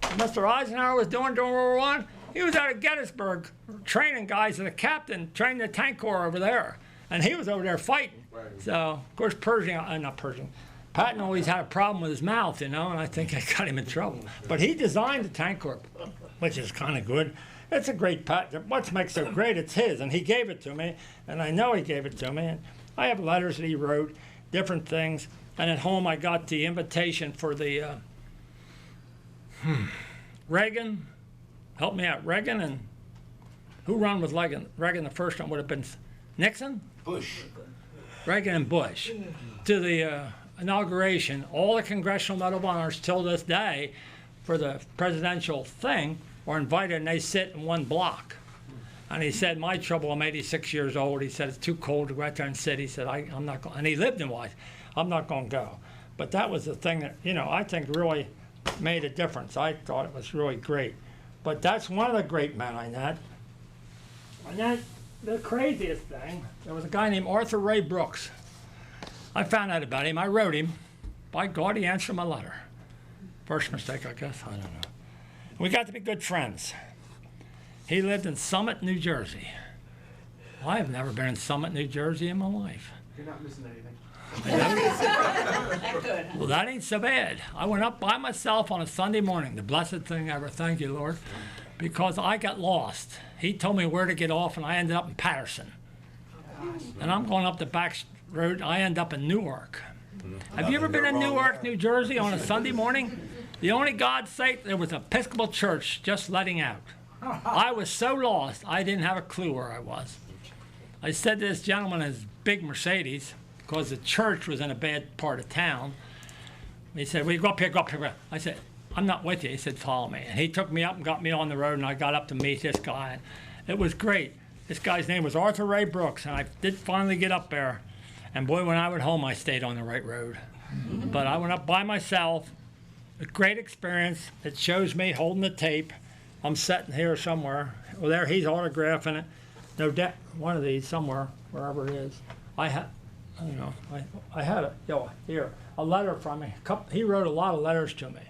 Eisenhower was doing during World War I? He was out of Gettysburg training guys and a captain training the tank corps over there. And he was over there fighting. Right. So, of course, Patton always had a problem with his mouth, you know, and I think I got him in trouble. But he designed the tank corps, which is kind of good. It's a great patch. What makes it so great, it's his, and he gave it to me, and I know he gave it to me. And I have letters that he wrote, different things. And at home, I got the invitation for the Reagan. Help me out. Reagan and who run with Reagan? Reagan, the first one would have been Nixon? Bush. Reagan and Bush. To the inauguration, all the Congressional Medal of Honors till this day for the presidential thing are invited, and they sit in one block. And he said, my trouble, I'm 86 years old. He said, it's too cold to go out there and sit. He said, I'm not going, and he lived in Washington. I'm not going to go. But that was the thing that, you know, I think really made a difference. I thought it was really great. But that's one of the great men I met. And then the craziest thing, there was a guy named Arthur Ray Brooks. I found out about him. I wrote him. By God, he answered my letter. First mistake, I guess. I don't know. We got to be good friends. He lived in Summit, New Jersey. I have never been in Summit, New Jersey in my life. You're not missing anything. Well, that ain't so bad. I went up by myself on a Sunday morning, the blessed thing ever, thank you, Lord, because I got lost. He told me where to get off, and I ended up in Patterson. And I'm going up the back road, I end up in Newark. Have you ever been in Newark, New Jersey on a Sunday morning? The only God's sake, there was an Episcopal church just letting out. I was so lost, I didn't have a clue where I was. I said to this gentleman in his big Mercedes, because the church was in a bad part of town. He said, well, you go up here, go up here. I said, I'm not with you. He said, follow me. And he took me up and got me on the road, and I got up to meet this guy. It was great. This guy's name was Arthur Ray Brooks, and I did finally get up there. And boy, when I went home, I stayed on the right road. But I went up by myself. A great experience. It shows me holding the tape. I'm sitting here somewhere. Well, there, he's autographing it. No doubt, one of these somewhere, wherever it is. I had a letter from him. He wrote a lot of letters to me.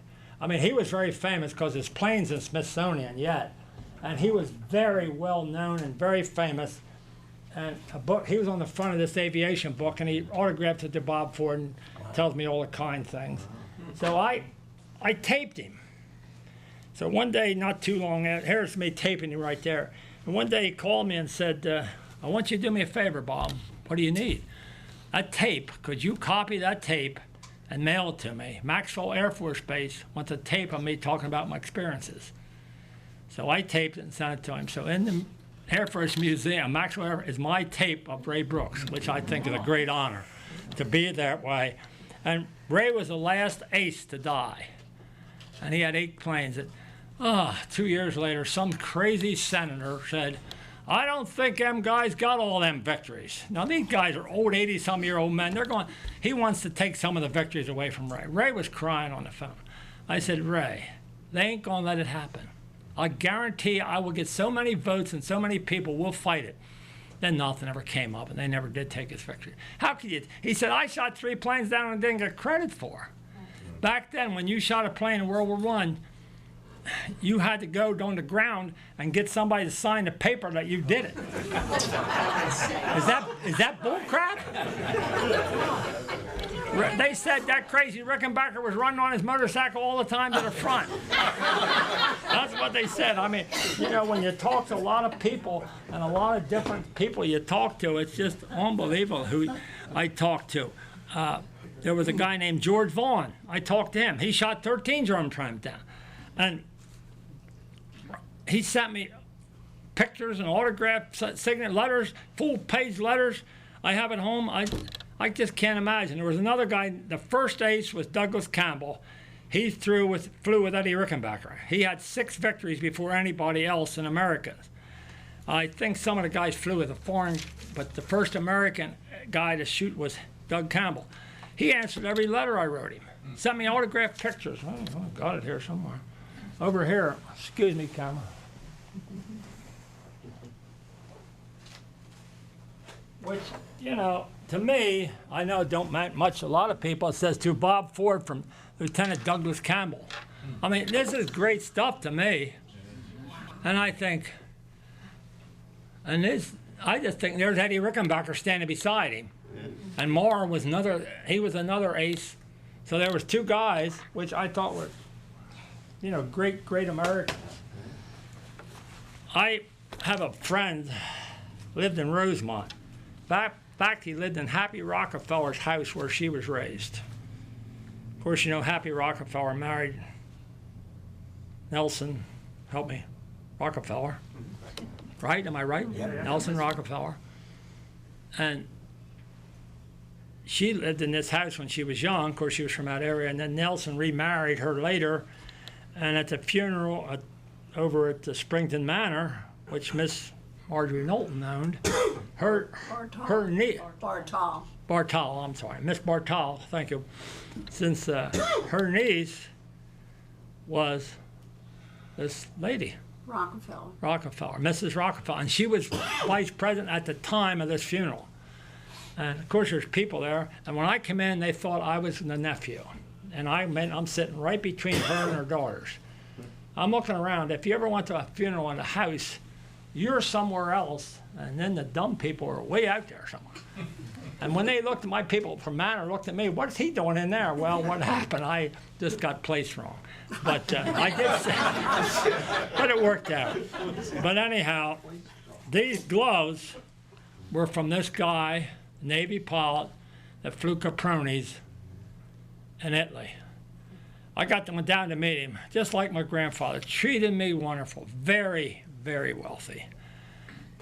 I mean, he was very famous because his plane's in Smithsonian yet. And he was very well known and very famous. And a book, he was on the front of this aviation book, and he autographed it to Bob Ford and tells me all the kind things. So I taped him. So one day, not too long after, here's me taping him right there. And one day he called me and said, I want you to do me a favor, Bob. What do you need? That tape, could you copy that tape and mail it to me? Maxwell Air Force Base wants a tape of me talking about my experiences. So I taped it and sent it to him. So in the Air Force Museum, Maxwell Air is my tape of Ray Brooks, which I think is a great honor to be that way. And Ray was the last ace to die. And he had 8 planes. 2 years later, some crazy senator said, I don't think them guys got all them victories. Now, these guys are old, 80-some-year-old men. They're going, he wants to take some of the victories away from Ray. Ray was crying on the phone. I said, Ray, they ain't going to let it happen. I guarantee I will get so many votes and so many people will fight it. Then nothing ever came up, and they never did take his victory. How could you? He said, I shot 3 planes down and didn't get credit for. Back then, when you shot a plane in World War I, you had to go on the ground and get somebody to sign the paper that you did it. Is that bull crap? They said that crazy Rickenbacker was running on his motorcycle all the time to the front. That's what they said. I mean, you know, when you talk to a lot of people and a lot of different people you talk to, it's just unbelievable who I talked to. There was a guy named George Vaughan. I talked to him. He shot 13 German planes down. And he sent me pictures and autographed signature letters, full-page letters. I have at home. I just can't imagine. There was another guy. The first ace was Douglas Campbell. He flew with Eddie Rickenbacker. He had 6 victories before anybody else in America. I think some of the guys flew with a foreign, but the first American guy to shoot was Doug Campbell. He answered every letter I wrote him. Sent me autographed pictures. Oh, I got it here somewhere. Over here, excuse me, camera. Which, you know, to me, I know it don't mean much to a lot of people. It says to Bob Ford from Lieutenant Douglas Campbell. I mean, this is great stuff to me. And I think, I just think there's Eddie Rickenbacker standing beside him. And Marr was he was another ace. So there was two guys, which I thought were, you know, great Americans. I have a friend, lived in Rosemont. Back, he lived in Happy Rockefeller's house where she was raised. Of course, you know, Happy Rockefeller married Nelson, help me, Rockefeller. Right? Am I right? Yeah. Nelson Rockefeller. And she lived in this house when she was young. Of course, she was from that area. And then Nelson remarried her later. And at the funeral over at the Springton Manor, which Miss Marjorie Knowlton owned, her niece, Bartol, I'm sorry, Miss Bartol, thank you. Since her niece was this lady. Rockefeller, Mrs. Rockefeller. And she was vice president at the time of this funeral. And of course there's people there. And when I came in, they thought I was the nephew. And I'm sitting right between her and her daughters. I'm looking around. If you ever went to a funeral in a house, you're somewhere else, and then the dumb people are way out there somewhere. And when they looked at my people from Manor, looked at me, what's he doing in there? Well, what happened? I just got placed wrong. But I did say, but it worked out. But anyhow, these gloves were from this guy, Navy pilot, that flew Capronis in Italy. I got them down to meet him, just like my grandfather. Treated me wonderful, very, very wealthy.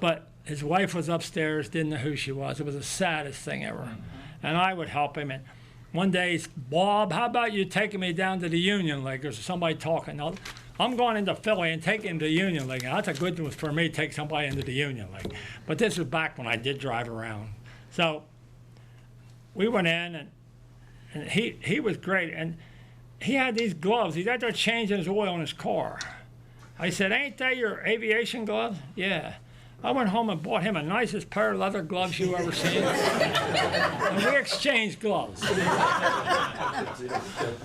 But his wife was upstairs, didn't know who she was. It was the saddest thing ever. And I would help him. And one day, Bob, how about you taking me down to the Union League? There's somebody talking. Now, I'm going into Philly and taking him to the Union League. Now, that's a good thing for me to take somebody into the Union League. But this was back when I did drive around. So we went in, and he was great. And he had these gloves. He's out there changing his oil in his car. I said, ain't that your aviation gloves? Yeah. I went home and bought him the nicest pair of leather gloves you ever seen. And we exchanged gloves.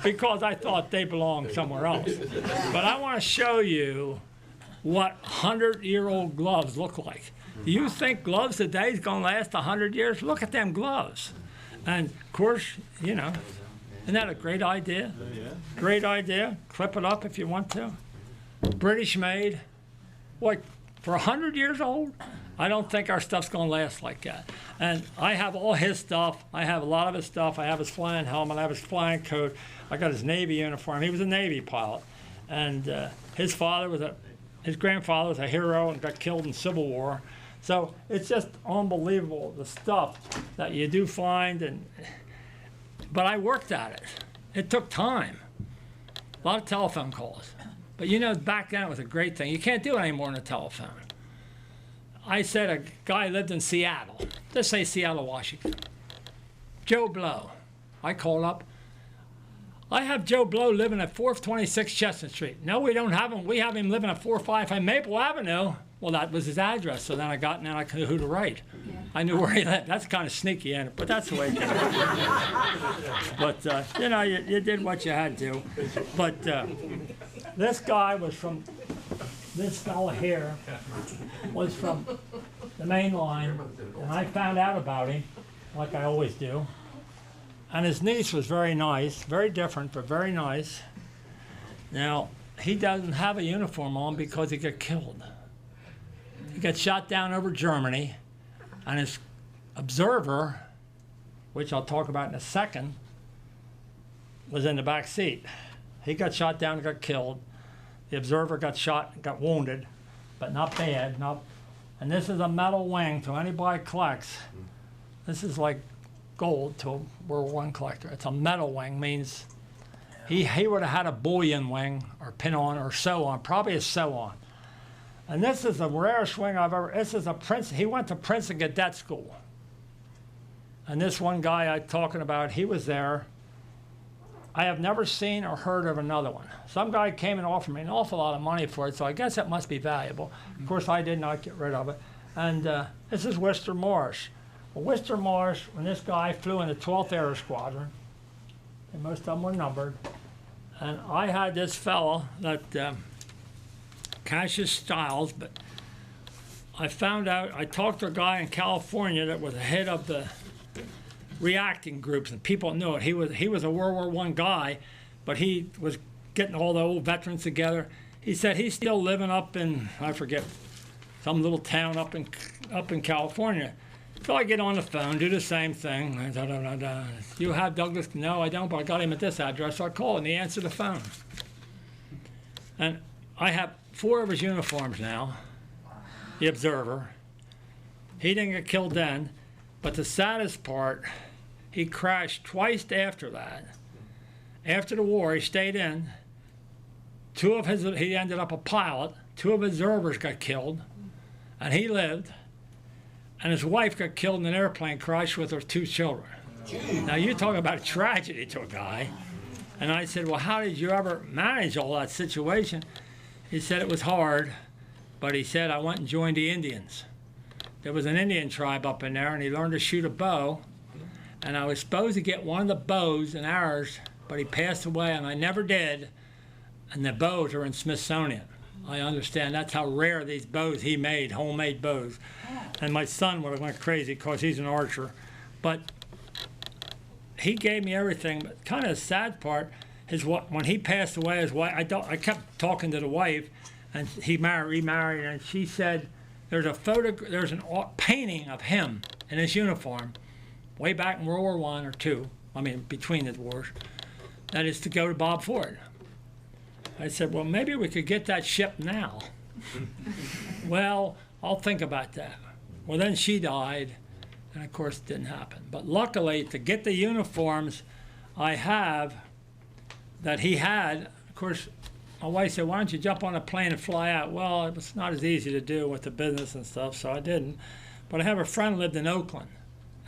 Because I thought they belonged somewhere else. But I want to show you what 100-year-old gloves look like. Do you think gloves today is going to last 100 years? Look at them gloves. And of course, you know, isn't that a great idea? Great idea. Clip it up if you want to. British made. What, for 100 years old? I don't think our stuff's going to last like that. And I have all his stuff. I have a lot of his stuff. I have his flying helmet. I have his flying coat. I got his Navy uniform. He was a Navy pilot. And his grandfather was a hero and got killed in Civil War. So it's just unbelievable, the stuff that you do find. But I worked at it. It took time. A lot of telephone calls. But you know, back then it was a great thing. You can't do it anymore on the telephone. I said a guy lived in Seattle. Just say Seattle, Washington. Joe Blow. I called up. I have Joe Blow living at 426 Chestnut Street. No, we don't have him. We have him living at 455 Maple Avenue. Well, that was his address. So then I got, and then I knew who to write. Yeah. I knew where he lived. That's kind of sneaky, ain't it? But that's the way it goes. But, you know, you did what you had to. But this guy was from, this fella here was from the main line. And I found out about him, like I always do. And his niece was very nice, very different, but very nice. Now, he doesn't have a uniform on because he got killed. He got shot down over Germany, and his observer, which I'll talk about in a second, was in the back seat. He got shot down and got killed. The observer got shot and got wounded, but not bad. And this is a metal wing, so anybody collects. This is like gold to a World War I collector. It's a metal wing, means he would have had a bullion wing or pin on or sew on, probably a sew on. And this is the rarest wing I've ever, this is a Prince, he went to Princeton Cadet School. And this one guy I'm talking about, he was there. I have never seen or heard of another one. Some guy came and offered me an awful lot of money for it, so I guess it must be valuable. Of course, I did not get rid of it. And this is Worcester Morris. Well, Worcester Morris, when this guy flew in the 12th Air Squadron, and most of them were numbered, and I had this fellow that Cassius Stiles, but I found out, I talked to a guy in California that was the head of the reacting groups, and people knew it. He was a World War I guy, but he was getting all the old veterans together. He said he's still living up in, I forget, some little town up in California. So I get on the phone, do the same thing. You have Douglas? No, I don't, but I got him at this address. So I call and he answered the phone. And I have 4 of his uniforms now, the Observer. He didn't get killed then, but the saddest part, he crashed twice after that. After the war, he stayed in. He ended up a pilot. 2 of his observers got killed, and he lived. And his wife got killed in an airplane crash with her 2 children. Now you talk about a tragedy to a guy. And I said, well, how did you ever manage all that situation? He said it was hard, but he said, I went and joined the Indians. There was an Indian tribe up in there, and he learned to shoot a bow. And I was supposed to get one of the bows and arrows, but he passed away, and I never did. And the bows are in Smithsonian. I understand that's how rare these bows he made, homemade bows. And my son would have went crazy because he's an archer. But he gave me everything. But kind of the sad part is when he passed away, his wife, I kept talking to the wife, and he remarried, and she said, there's a painting of him in his uniform way back in World War I or II, I mean between the wars, that is to go to Bob Ford. I said, well, maybe we could get that shipped now. Well, I'll think about that. Well, then she died, and of course it didn't happen. But luckily, to get the uniforms I have that he had, of course, my wife said, why don't you jump on a plane and fly out? Well, it was not as easy to do with the business and stuff, so I didn't. But I have a friend who lived in Oakland,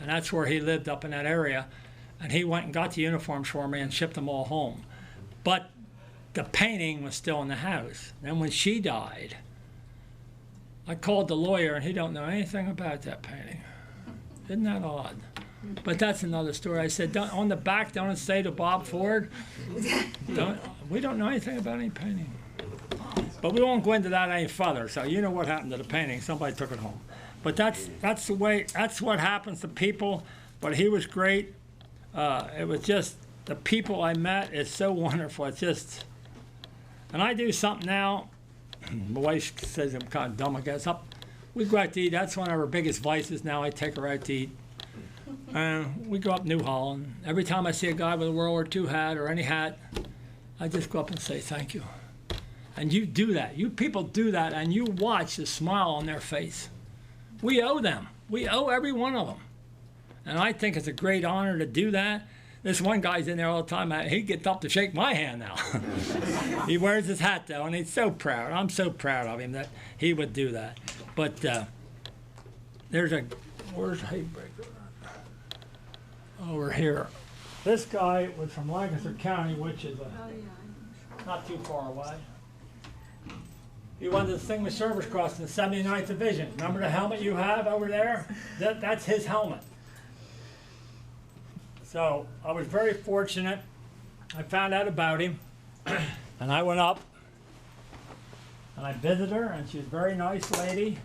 and that's where he lived up in that area, and he went and got the uniforms for me and shipped them all home. But the painting was still in the house. Then when she died, I called the lawyer, and he don't know anything about that painting. Isn't that odd? But that's another story. I said, on the back, don't it say to Bob Ford? We don't know anything about any painting. But we won't go into that any further. So you know what happened to the painting. Somebody took it home. But that's the way. That's what happens to people. But he was great. It was just the people I met. It's so wonderful. It's just. And I do something now. My wife says I'm kind of dumb, I guess. We go out to eat. That's one of our biggest vices now. I take her out to eat. We go up New Holland. Every time I see a guy with a World War II hat or any hat, I just go up and say thank you. And you do that. You people do that, and you watch the smile on their face. We owe them. We owe every one of them. And I think it's a great honor to do that. This one guy's in there all the time. He gets up to shake my hand now. He wears his hat, though, and he's so proud. I'm so proud of him that he would do that. But where's Haybreaker? Over here. This guy was from Lancaster County, which is not too far away. He won the Distinguished Service Cross in the 79th Division. Remember the helmet you have over there? That's his helmet. So I was very fortunate. I found out about him, and I went up, and I visited her, and she's a very nice lady.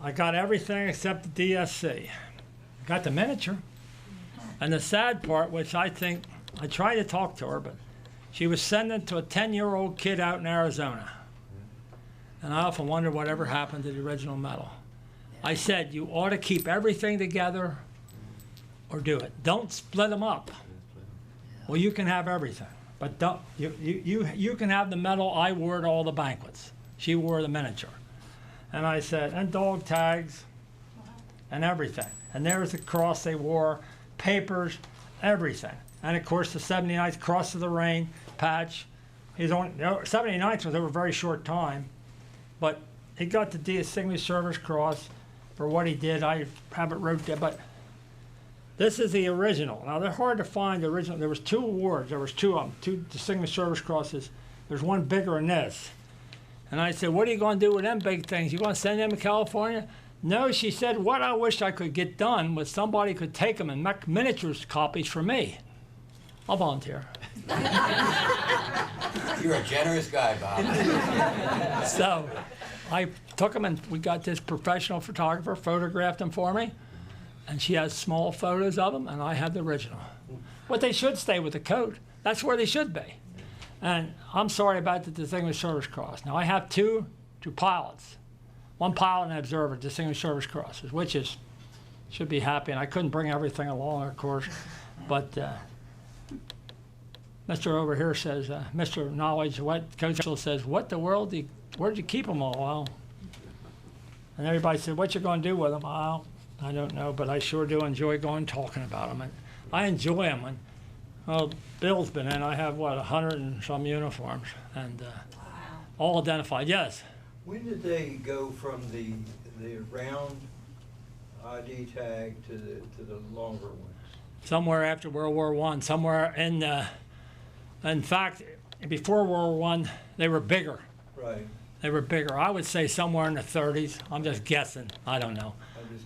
I got everything except the DSC. I got the miniature. And the sad part, which I think, I tried to talk to her, but she was sending to a 10-year-old kid out in Arizona. And I often wonder whatever happened to the original medal. I said, you ought to keep everything together or do it. Don't split them up. Well, you can have everything, but don't, you can have the medal I wore at all the banquets. She wore the miniature. And I said, and dog tags and everything. And there's the cross they wore, papers, everything. And of course the 79th Cross of the Rain patch. 79th was over a very short time, but he got the Distinguished Service Cross for what he did. I have it wrote there, but This is the original. Now, they're hard to find the original. There was 2 awards. There was 2 of them, 2 Distinguished Service Crosses. There's one bigger than this. And I said, what are you going to do with them big things? You going to send them to California? No, she said, what I wish I could get done was somebody could take them and make miniatures copies for me. I'll volunteer. You're a generous guy, Bob. So I took them and we got this professional photographer, photographed them for me. And she has small photos of them, and I have the original. But they should stay with the coat. That's where they should be. And I'm sorry about the Distinguished Service Cross. Now, I have two pilots. One pilot and an observer, Distinguished Service Crosses, which is, should be happy. And I couldn't bring everything along, of course. But Mr. over here says, Mr. Knowledge, what Coach says, what the world, where'd you keep them all? Well, and everybody said, what you going to do with them? Well, I don't know, but I sure do enjoy going talking about them. And I enjoy them. And well, Bill's been in. I have, 100 and some uniforms, and all identified. Yes. When did they go from the round ID tag to the longer ones? Somewhere after World War I. Somewhere in fact, before World War I, they were bigger. Right. They were bigger. I would say somewhere in the 30s. I'm just guessing. I don't know.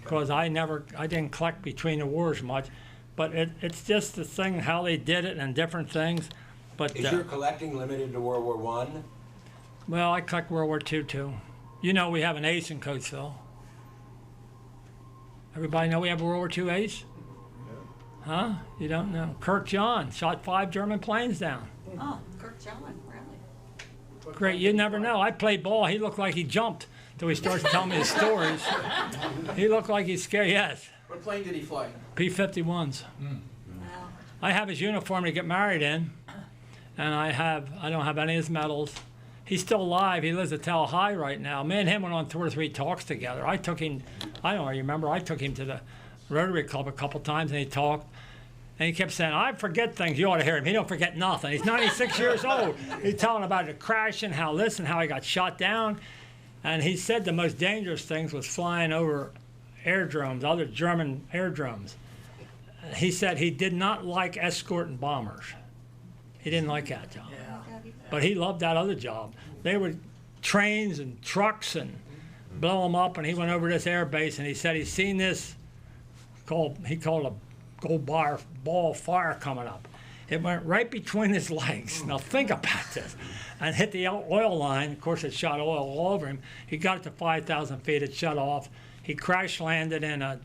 Because I didn't collect between the wars much. But it's just the thing, how they did it and different things. But Is your collecting limited to World War I? well, I collect World War II too. You know we have an ace in Coatesville. Everybody know we have a World War II ace? Huh? You don't know? Kirk John shot 5 German planes down. Oh, Kirk John, really? Great, you never know. I played ball. He looked like he jumped till he starts telling me his stories. He looked like he's scared. Yes. What plane did he fly? P-51s. Wow. I have his uniform to get married in, and I don't have any of his medals. He's still alive. He lives at Tallahassee right now. Me and him went on 2 or 3 talks together. I took him, I don't remember, I took him to the Rotary Club a couple times, and he talked. And he kept saying, I forget things. You ought to hear him. He don't forget nothing. He's 96 years old. He's telling about the crash and how this and how he got shot down. And he said the most dangerous things was flying over airdromes, other German airdromes. He said he did not like escorting bombers. He didn't like that job. But he loved that other job. They were trains and trucks and blow them up. And he went over this air base and he said he's seen this, he called a gold ball of fire coming up. It went right between his legs. Now think about this. And hit the oil line. Of course, it shot oil all over him. He got it to 5,000 feet. It shut off. He crash landed in a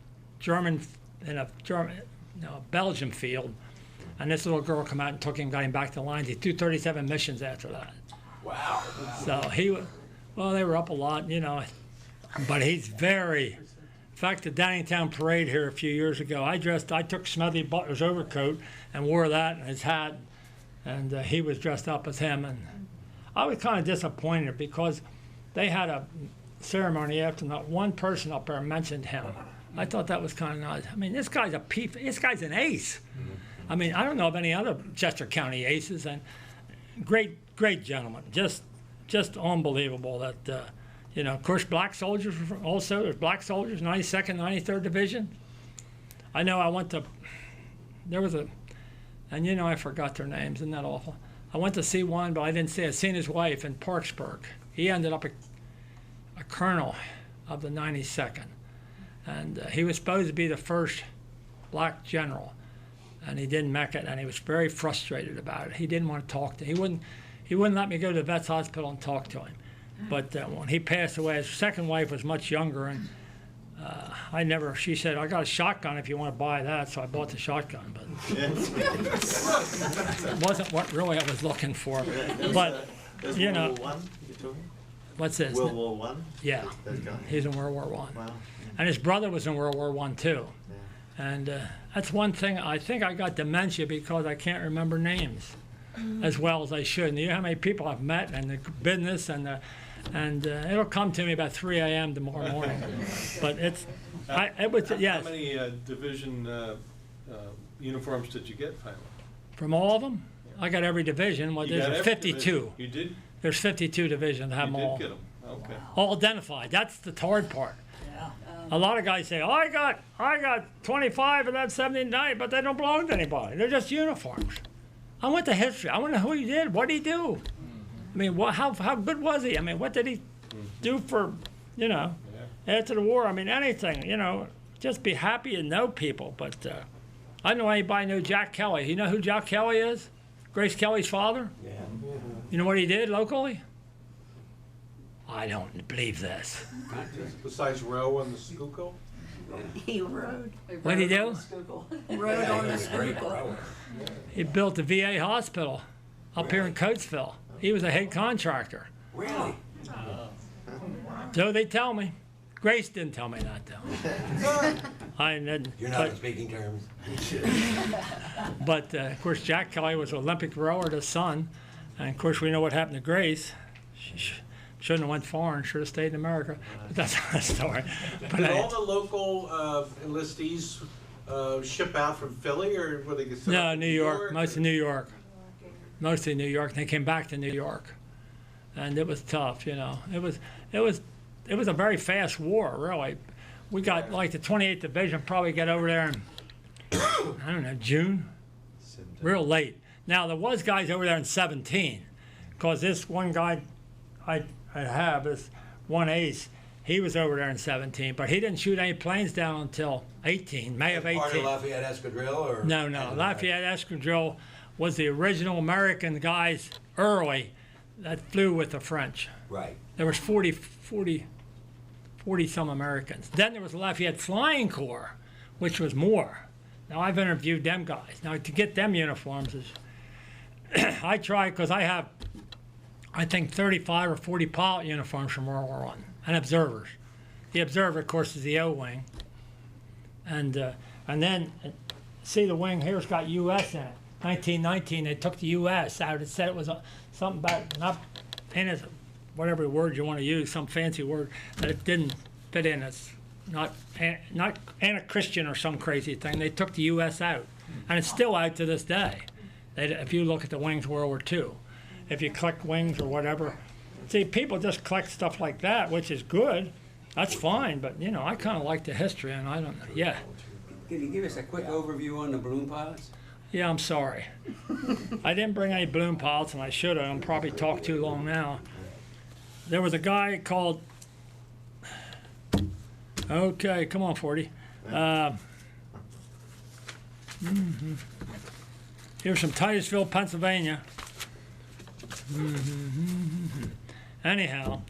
Belgian field. And this little girl came out and took him, got him back to the lines. He did 37 missions after that. Wow. So they were up a lot, you know. But he's very. In fact, the Downingtown parade here a few years ago, I took Smithy Butler's overcoat and wore that and his hat, and he was dressed up as him. And I was kind of disappointed because they had a ceremony after not one person up there mentioned him. I thought that was kind of nice. I mean, this guy's an ace. I mean, I don't know of any other Chester County aces, and great gentleman, just unbelievable that. You know, of course, black soldiers also. There's black soldiers, 92nd, 93rd Division. I know I went to, and you know I forgot their names. Isn't that awful? I went to see one, but I didn't see. I seen his wife in Parksburg. He ended up a colonel of the 92nd, and he was supposed to be the first black general, and he didn't make it, and he was very frustrated about it. He didn't want to talk to. He wouldn't let me go to the Vets Hospital and talk to him. But when he passed away, his second wife was much younger, and she said, I got a shotgun if you want to buy that, so I bought the shotgun, but it wasn't what really I was looking for. But, you know, what's this? World War One? Yeah, he's in World War I. Wow. And his brother was in World War I too. Yeah. And that's one thing, I think I got dementia because I can't remember names as well as I should. And you know how many people I've met and the business and it'll come to me about 3 a.m. tomorrow morning. But yes. How many division uniforms did you get finally? From all of them? I got every division. Well, there's 52. Division. You did? There's 52 divisions. I have them all. You did get them. Okay. All identified. That's the hard part. A lot of guys say, oh, I got 25 of that 79, but they don't belong to anybody. They're just uniforms. I went to history. I want to know who he did. What did he do? I mean, how good was he? I mean, what did he do for, after the war? I mean, anything, just be happy and know people. But I don't know anybody knew Jack Kelly. You know who Jack Kelly is? Grace Kelly's father? Yeah. You know what he did locally? I don't believe this. Besides row on the Schuylkill? He rode. What did he do? Rode on the Great Schuylkill. rower. He built the VA hospital up here in Coatesville. He was a head contractor. Really? So they tell me. Grace didn't tell me that, though. I didn't. You're not in speaking terms. But of course, Jack Kelly was an Olympic rower, the son. And of course, we know what happened to Grace. She shouldn't have went foreign, should have stayed in America. But that's another story. But Did all the local enlistees ship out from Philly, or were they get sent no, up to New York, mostly New York. Mostly New York. They came back to New York. And it was tough, It was a very fast war, really. We got, like, the 28th Division probably got over there in, I don't know, June? Real late. Now, there was guys over there in 17, because this one guy I have, this one ace, he was over there in 17, but he didn't shoot any planes down until 18, May of 18. Part of Lafayette Escadrille, or? No. Lafayette Escadrille was the original American guys early that flew with the French. Right. There was 40 some Americans. Then there was Lafayette Flying Corps, which was more. Now, I've interviewed them guys. Now, to get them uniforms is, I tried, because I have, I think, 35 or 40 pilot uniforms from World War I, and observers. The observer, of course, is the O wing. And then, see the wing here's got U.S. in it. 1919, they took the U.S. out. It said it was something about, not in it, whatever word you want to use, some fancy word, that it didn't fit in. It's not anti-Christian or some crazy thing. They took the U.S. out. And it's still out to this day. If you look at the wings World War II, if you collect wings or whatever, see, people just collect stuff like that, which is good. That's fine, but, I kind of like the history, and I don't know. Yeah. Can you give us a quick overview on the balloon pilots? Yeah, I'm sorry. I didn't bring any balloon pilots, and I should have. I'm probably talked too long now. There was a guy called, okay, come on, 40. He was from Titusville, Pennsylvania. Anyhow,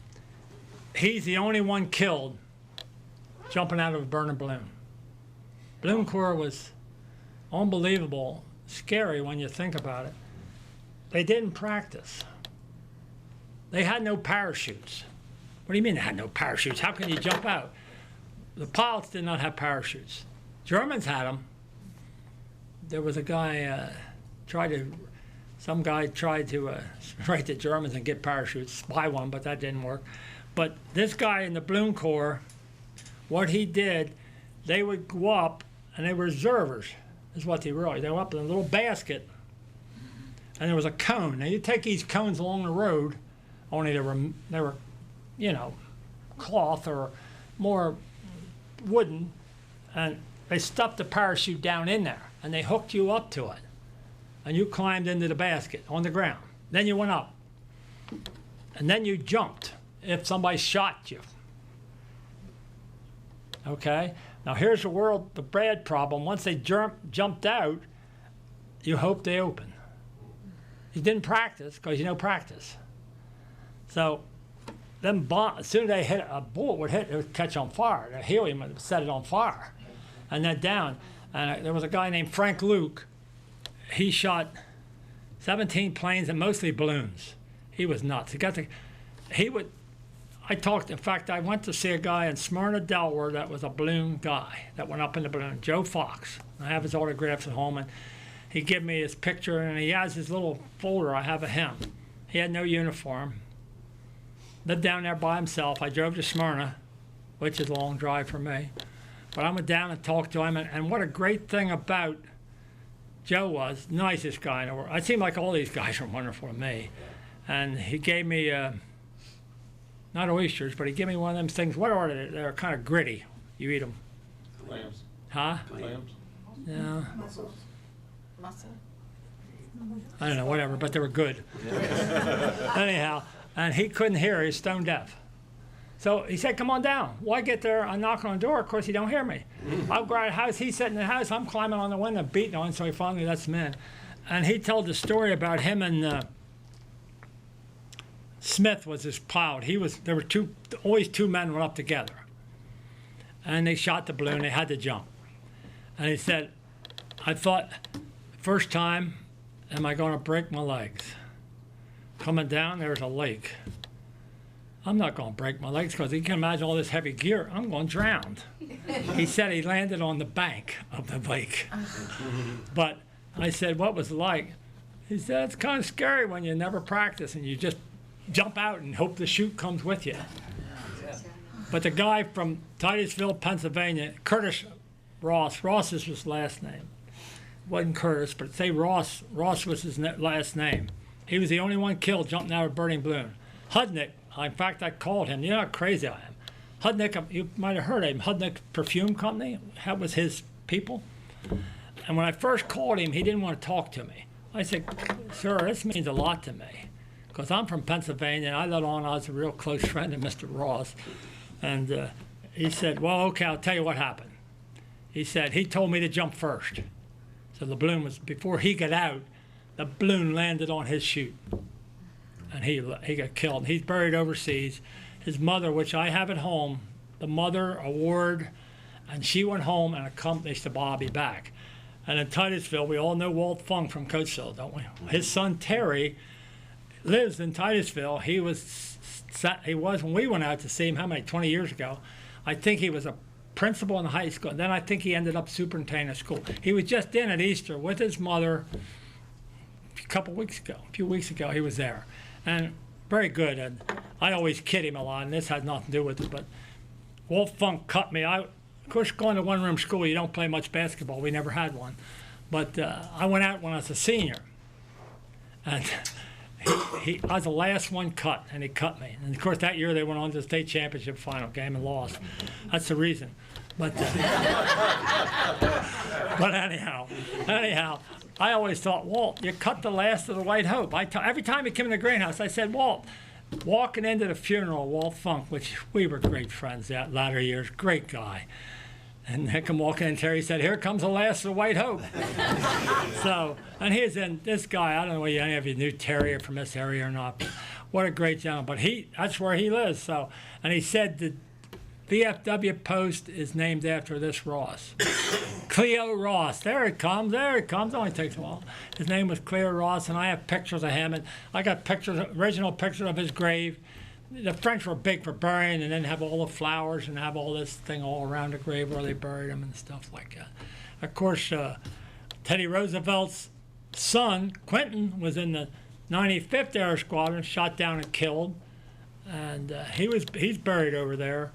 he's the only one killed jumping out of a burning balloon. Balloon Corps was unbelievable, scary when you think about it. They didn't practice. They had no parachutes. What do you mean they had no parachutes? How can you jump out? The pilots did not have parachutes. Germans had them. There was a guy some guy tried to write the Germans and get parachutes, buy one, but that didn't work. But this guy in the Balloon Corps, what he did, they would go up, and they were observers, is what they were. They were up in a little basket, and there was a cone. Now, you take these cones along the road, only they were, cloth or more wooden, and they stuffed the parachute down in there, and they hooked you up to it. And you climbed into the basket on the ground. Then you went up. And then you jumped if somebody shot you. Okay? Now here's the bad problem. Once they jumped out, you hope they open. You didn't practice because you know practice. So them as soon as they hit, a bullet would hit, it would catch on fire. The helium would set it on fire. And then down. And there was a guy named Frank Luke. He shot 17 planes and mostly balloons. He was nuts. In fact, I went to see a guy in Smyrna, Delaware that was a balloon guy that went up in the balloon, Joe Fox. I have his autographs at home, and he gave me his picture, and he has his little folder I have of him. He had no uniform. Lived down there by himself. I drove to Smyrna, which is a long drive for me. But I went down and talked to him, and what a great thing about Joe was, nicest guy in the world. It seemed like all these guys were wonderful to me. And he gave me, not oysters, but he gave me one of them things. What are they? They're kind of gritty. You eat them. Clams. Huh? Clams. Yeah. Muscle. I don't know, whatever, but they were good. Anyhow, and he couldn't hear. He was stone deaf. So he said, come on down. Well, I get there, I knock on the door. Of course, he don't hear me. I'll go out of the house. He's sitting in the house. I'm climbing on the window, beating on, so he finally lets him in. And he told the story about him and Smith was his pilot. There were always two men went up together. And they shot the balloon. They had to jump. And he said, I thought, first time, am I going to break my legs? Coming down, there's a lake. I'm not going to break my legs because you can imagine all this heavy gear. I'm going to drown. He said he landed on the bank of the lake. But I said, what was it like? He said, it's kind of scary when you never practice and you just jump out and hope the chute comes with you. But the guy from Titusville, Pennsylvania, Curtis Ross is his last name. Wasn't Curtis, but say Ross was his last name. He was the only one killed jumping out of a burning balloon. Hudnick, in fact, I called him. You know how crazy I am. Hudnick, you might have heard of him, Hudnick Perfume Company. That was his people. And when I first called him, he didn't want to talk to me. I said, sir, this means a lot to me. Because I'm from Pennsylvania, and I let on I was a real close friend of Mr. Ross. And he said, well, okay, I'll tell you what happened. He said, he told me to jump first. So the balloon was, before he got out, the balloon landed on his chute. And he got killed. And he's buried overseas. His mother, which I have at home, the mother award, and she went home and accompanied Bobby back. And in Titusville, we all know Walt Funk from Coatesville, don't we? His son Terry lives in Titusville. He was when we went out to see him, how many, 20 years ago. I think he was a principal in the high school. And then I think he ended up superintendent of school. He was just in at Easter with his mother a few weeks ago, he was there. And very good. And I always kid him a lot, and this has nothing to do with it, but Walt Funk cut me. Of course, going to one-room school, you don't play much basketball. We never had one. But I went out when I was a senior. And I was the last one cut, and he cut me. And, of course, that year they went on to the state championship final game and lost. That's the reason. But but anyhow, I always thought, Walt, you cut the last of the White Hope. Every time he came in the greenhouse, I said, Walt, walking into the funeral of Walt Funk, which we were great friends that latter years, great guy. And I come walking in, Terry said, here comes the last of the White Hope. So, and he's in, this guy, I don't know whether any of you knew Terry or from this area or not, but what a great gentleman. But that's where he lives. So, and he said the VFW post is named after this Ross. Cleo Ross. There it comes. It only takes a while. His name was Cleo Ross, and I have pictures of him. And I got original pictures of his grave. The French were big for burying and then have all the flowers and have all this thing all around the grave where they buried him and stuff like that. Of course, Teddy Roosevelt's son, Quentin, was in the 95th Air Squadron, shot down and killed. And he's buried over there.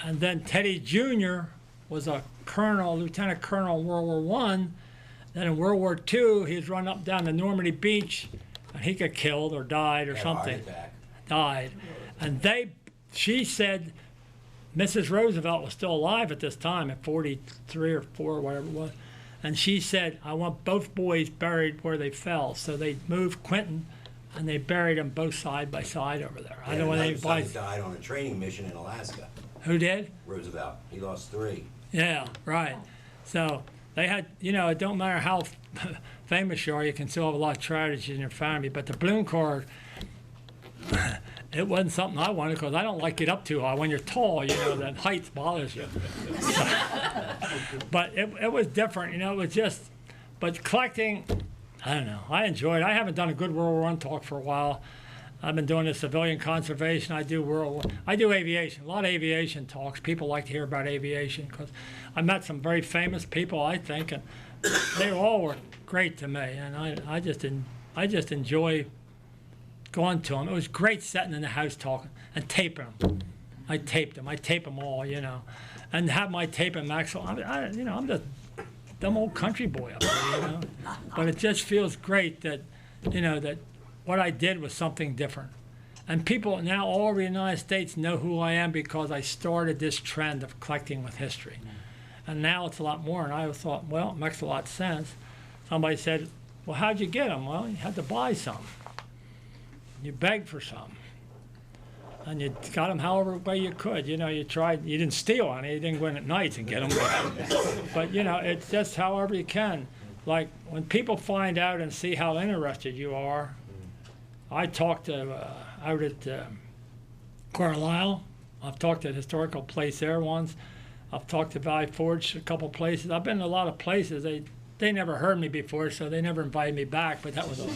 And then Teddy Jr. was a lieutenant colonel in World War I. Then in World War II, he was run up down to Normandy Beach, and he got killed or died or something. Died. And she said Mrs. Roosevelt was still alive at this time at 43 or 4 or whatever it was. And she said, I want both boys buried where they fell. So they moved Quentin, and they buried them both side by side over there. I know when they died on a training mission in Alaska. Who did? Roosevelt. He lost 3. Yeah, right. So they had, it don't matter how famous you are, you can still have a lot of tragedies in your family. But the balloon Corps, it wasn't something I wanted because I don't like it up too high. When you're tall, that height bothers you. But it was different, it was just, but collecting, I don't know, I enjoyed it. I haven't done a good World War I talk for a while. I've been doing the civilian conservation. I do aviation, a lot of aviation talks. People like to hear about aviation because I met some very famous people, I think, and they all were great to me. And I just enjoy going to them. It was great sitting in the house talking and taping them. I taped them. I tape them all, and have my tape in Maxwell. I'm just dumb old country boy up there, But it just feels great that, that what I did was something different. And people now all over the United States know who I am because I started this trend of collecting with history. And now it's a lot more, and I thought, well, it makes a lot of sense. Somebody said, well, how'd you get them? Well, you had to buy some. You begged for some. And you got them however way you could. You know, you didn't steal any, you didn't go in at night and get them. But you know, it's just however you can. Like, when people find out and see how interested you are, I talked to, out at Carlisle. I've talked at a historical place there once. I've talked to Valley Forge a couple places. I've been to a lot of places. They never heard me before, so they never invited me back, but that was all.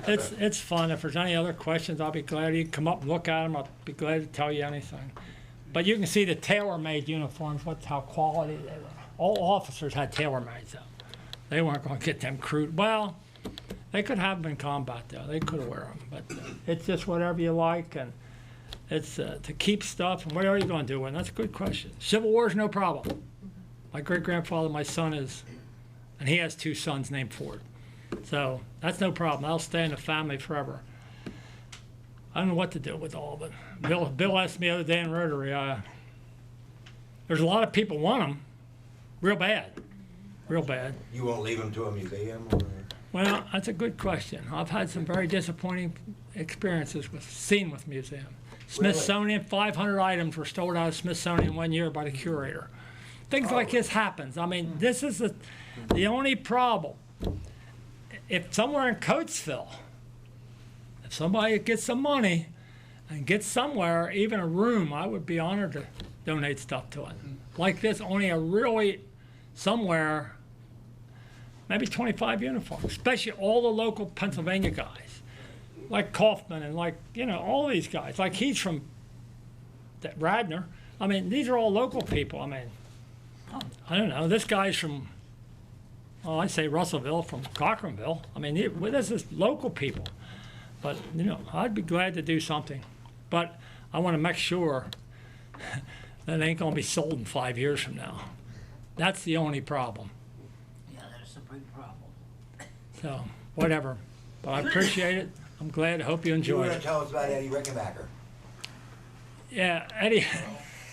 But, it's fun. If there's any other questions, I'll be glad you can come up and look at them. I'll be glad to tell you anything. But you can see the tailor-made uniforms, how quality they were. All officers had tailor-mades, though. They weren't going to get them crude. Well, they could have them in combat, though. They could wear them. But it's just whatever you like, and it's to keep stuff. And what are you going to do with it? That's a good question. Civil War is no problem. My great-grandfather, my son is, and he has 2 sons named Ford. So that's no problem. I'll stay in the family forever. I don't know what to do with all of it. Bill asked me the other day in Rotary, there's a lot of people want them, real bad. You won't leave them to a museum? Or? Well, that's a good question. I've had some very disappointing experiences with museum. Smithsonian, 500 items were stolen out of Smithsonian 1 year by the curator. Things like this happens. I mean, this is the only problem. If somewhere in Coatesville, if somebody gets some money and gets somewhere, even a room, I would be honored to donate stuff to it. Like this, only a really somewhere, maybe 25 uniforms, especially all the local Pennsylvania guys, like Kaufman and like, you know, all these guys. Like he's from Radnor. I mean, these are all local people. I mean, I don't know. This guy's from, I say Russellville, from Cochranville. I mean, this is local people. But, you know, I'd be glad to do something. But I want to make sure that it ain't going to be sold in 5 years from now. That's the only problem. Yeah, that's a big problem. So, whatever. But I appreciate it. I'm glad. I hope you You were enjoyed going to it. tell us about Eddie Rickenbacker. Yeah, Eddie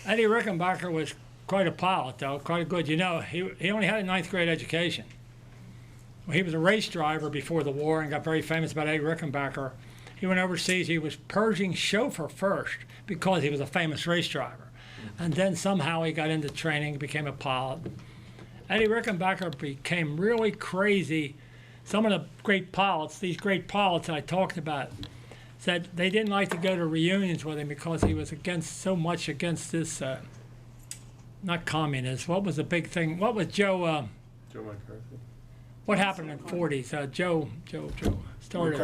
Rickenbacker was quite a pilot, though, quite good. You know, he only had a 9th grade education. Well, he was a race driver before the war and got very famous about Eddie Rickenbacker. He went overseas. He was Pershing chauffeur first because he was a famous race driver. And then somehow he got into training, became a pilot. Eddie Rickenbacker became really crazy. Some of the great pilots, these great pilots that I talked about, said they didn't like to go to reunions with him because he was so much against this, not communist. What was the big thing? What was Joe McCarthy. What happened in the 40s? Joe started.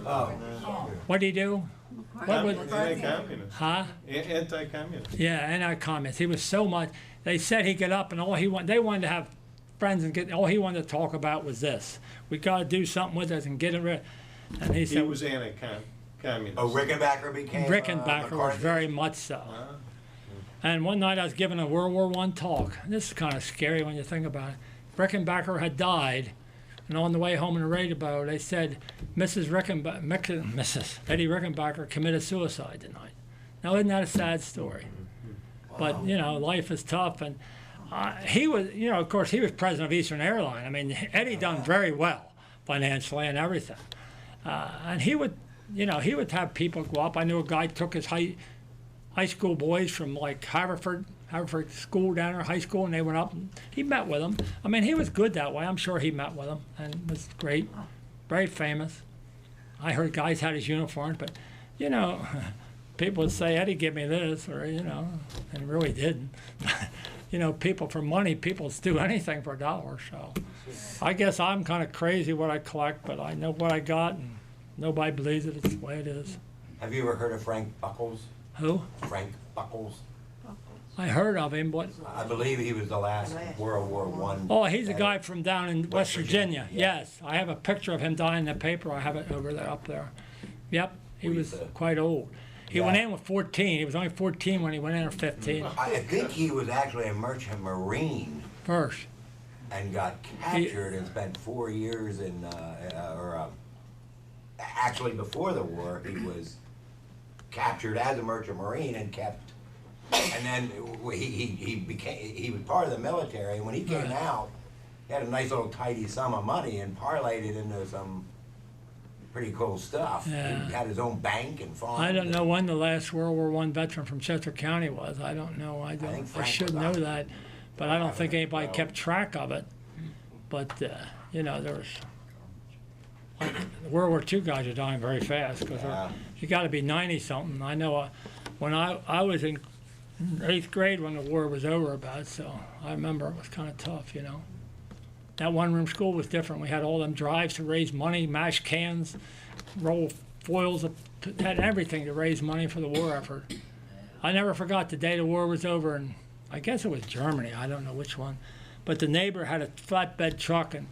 Oh. What did he do? What was, Anti-communist. huh? Anti-communist. Yeah, anti-communist. He was so much. They said he'd get up and they wanted to have friends and all he wanted to talk about was this. We got to do something with this and get it rid. And he said, He was anti-communist. Oh, Rickenbacker became Rickenbacker was McCarthy? very much so. And one night I was giving a World War I talk. This is kind of scary when you think about it. Rickenbacker had died, and on the way home in the radio boat, they said, Mrs. Eddie Rickenbacker committed suicide tonight. Now, isn't that a sad story? But, you know, life is tough. And he was, you know, of course, he was president of Eastern Airline. I mean, Eddie done very well financially and everything. And he would, you know, he would have people go up. I knew a guy took his high school boys from like Haverford school down there, high school, and they went up and he met with them. I mean, he was good that way. I'm sure he met with them and was great, very famous. I heard guys had his uniforms, but, you know, people would say, Eddie, give me this, or, you know, and really didn't. You know, people for money, people do anything for $1, so. I guess I'm kind of crazy what I collect, but I know what I got, and nobody believes it. It's the way it is. Have you ever heard of Frank Buckles? Who? Frank Buckles? I heard of him, but I believe he was the last World War I. oh, he's a guy from down in West Virginia. Yes, I have a picture of him dying in the paper. I have it over there, up there. Yep, he was quite old. He went in with 14. He was only 14 when he went in, or 15. I think he was actually a merchant marine First. and got captured and spent 4 years in, actually, before the war, he was captured as a merchant marine and kept, and then he was part of the military, and when he came Right. out, he had a nice little tidy sum of money and parlayed it into some pretty cool stuff. Yeah. He had his own bank and farm. I don't know when the last World War I veteran from Chester County was. I don't know. I think Frank should was know on. that, but I don't think anybody Well. kept track of it. But you know, there was like, the World War II guys are dying very fast because Yeah. you got to be 90 something. I know when I was in 8th grade when the war was over about, so I remember it was kind of tough, you know. That one-room school was different. We had all them drives to raise money, mash cans, roll foils, had everything to raise money for the war effort. I never forgot the day the war was over, and I guess it was Germany, I don't know which one, but the neighbor had a flatbed truck, and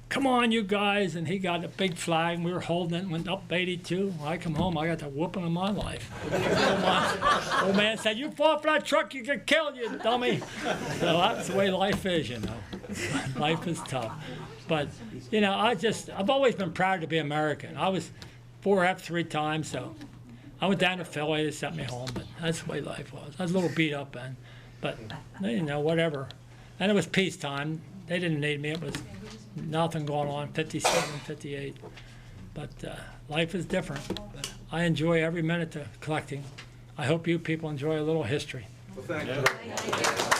come on, you guys, and he got a big flag, and we were holding it, and went up 82. When I come home, I got the whooping of my life. Old man said, you fought for that truck, you get killed, you dummy. So that's the way life is, you know. Life is tough. But, you know, I've always been proud to be American. I was 4F 3 times, so I went down to Philly, they sent me home, but that's the way life was. I was a little beat up then, but, you know, whatever. And it was peacetime. They didn't need me. It was nothing going on, 57, 58. But life is different. I enjoy every minute of collecting. I hope you people enjoy a little history. Well, thank Yeah. you.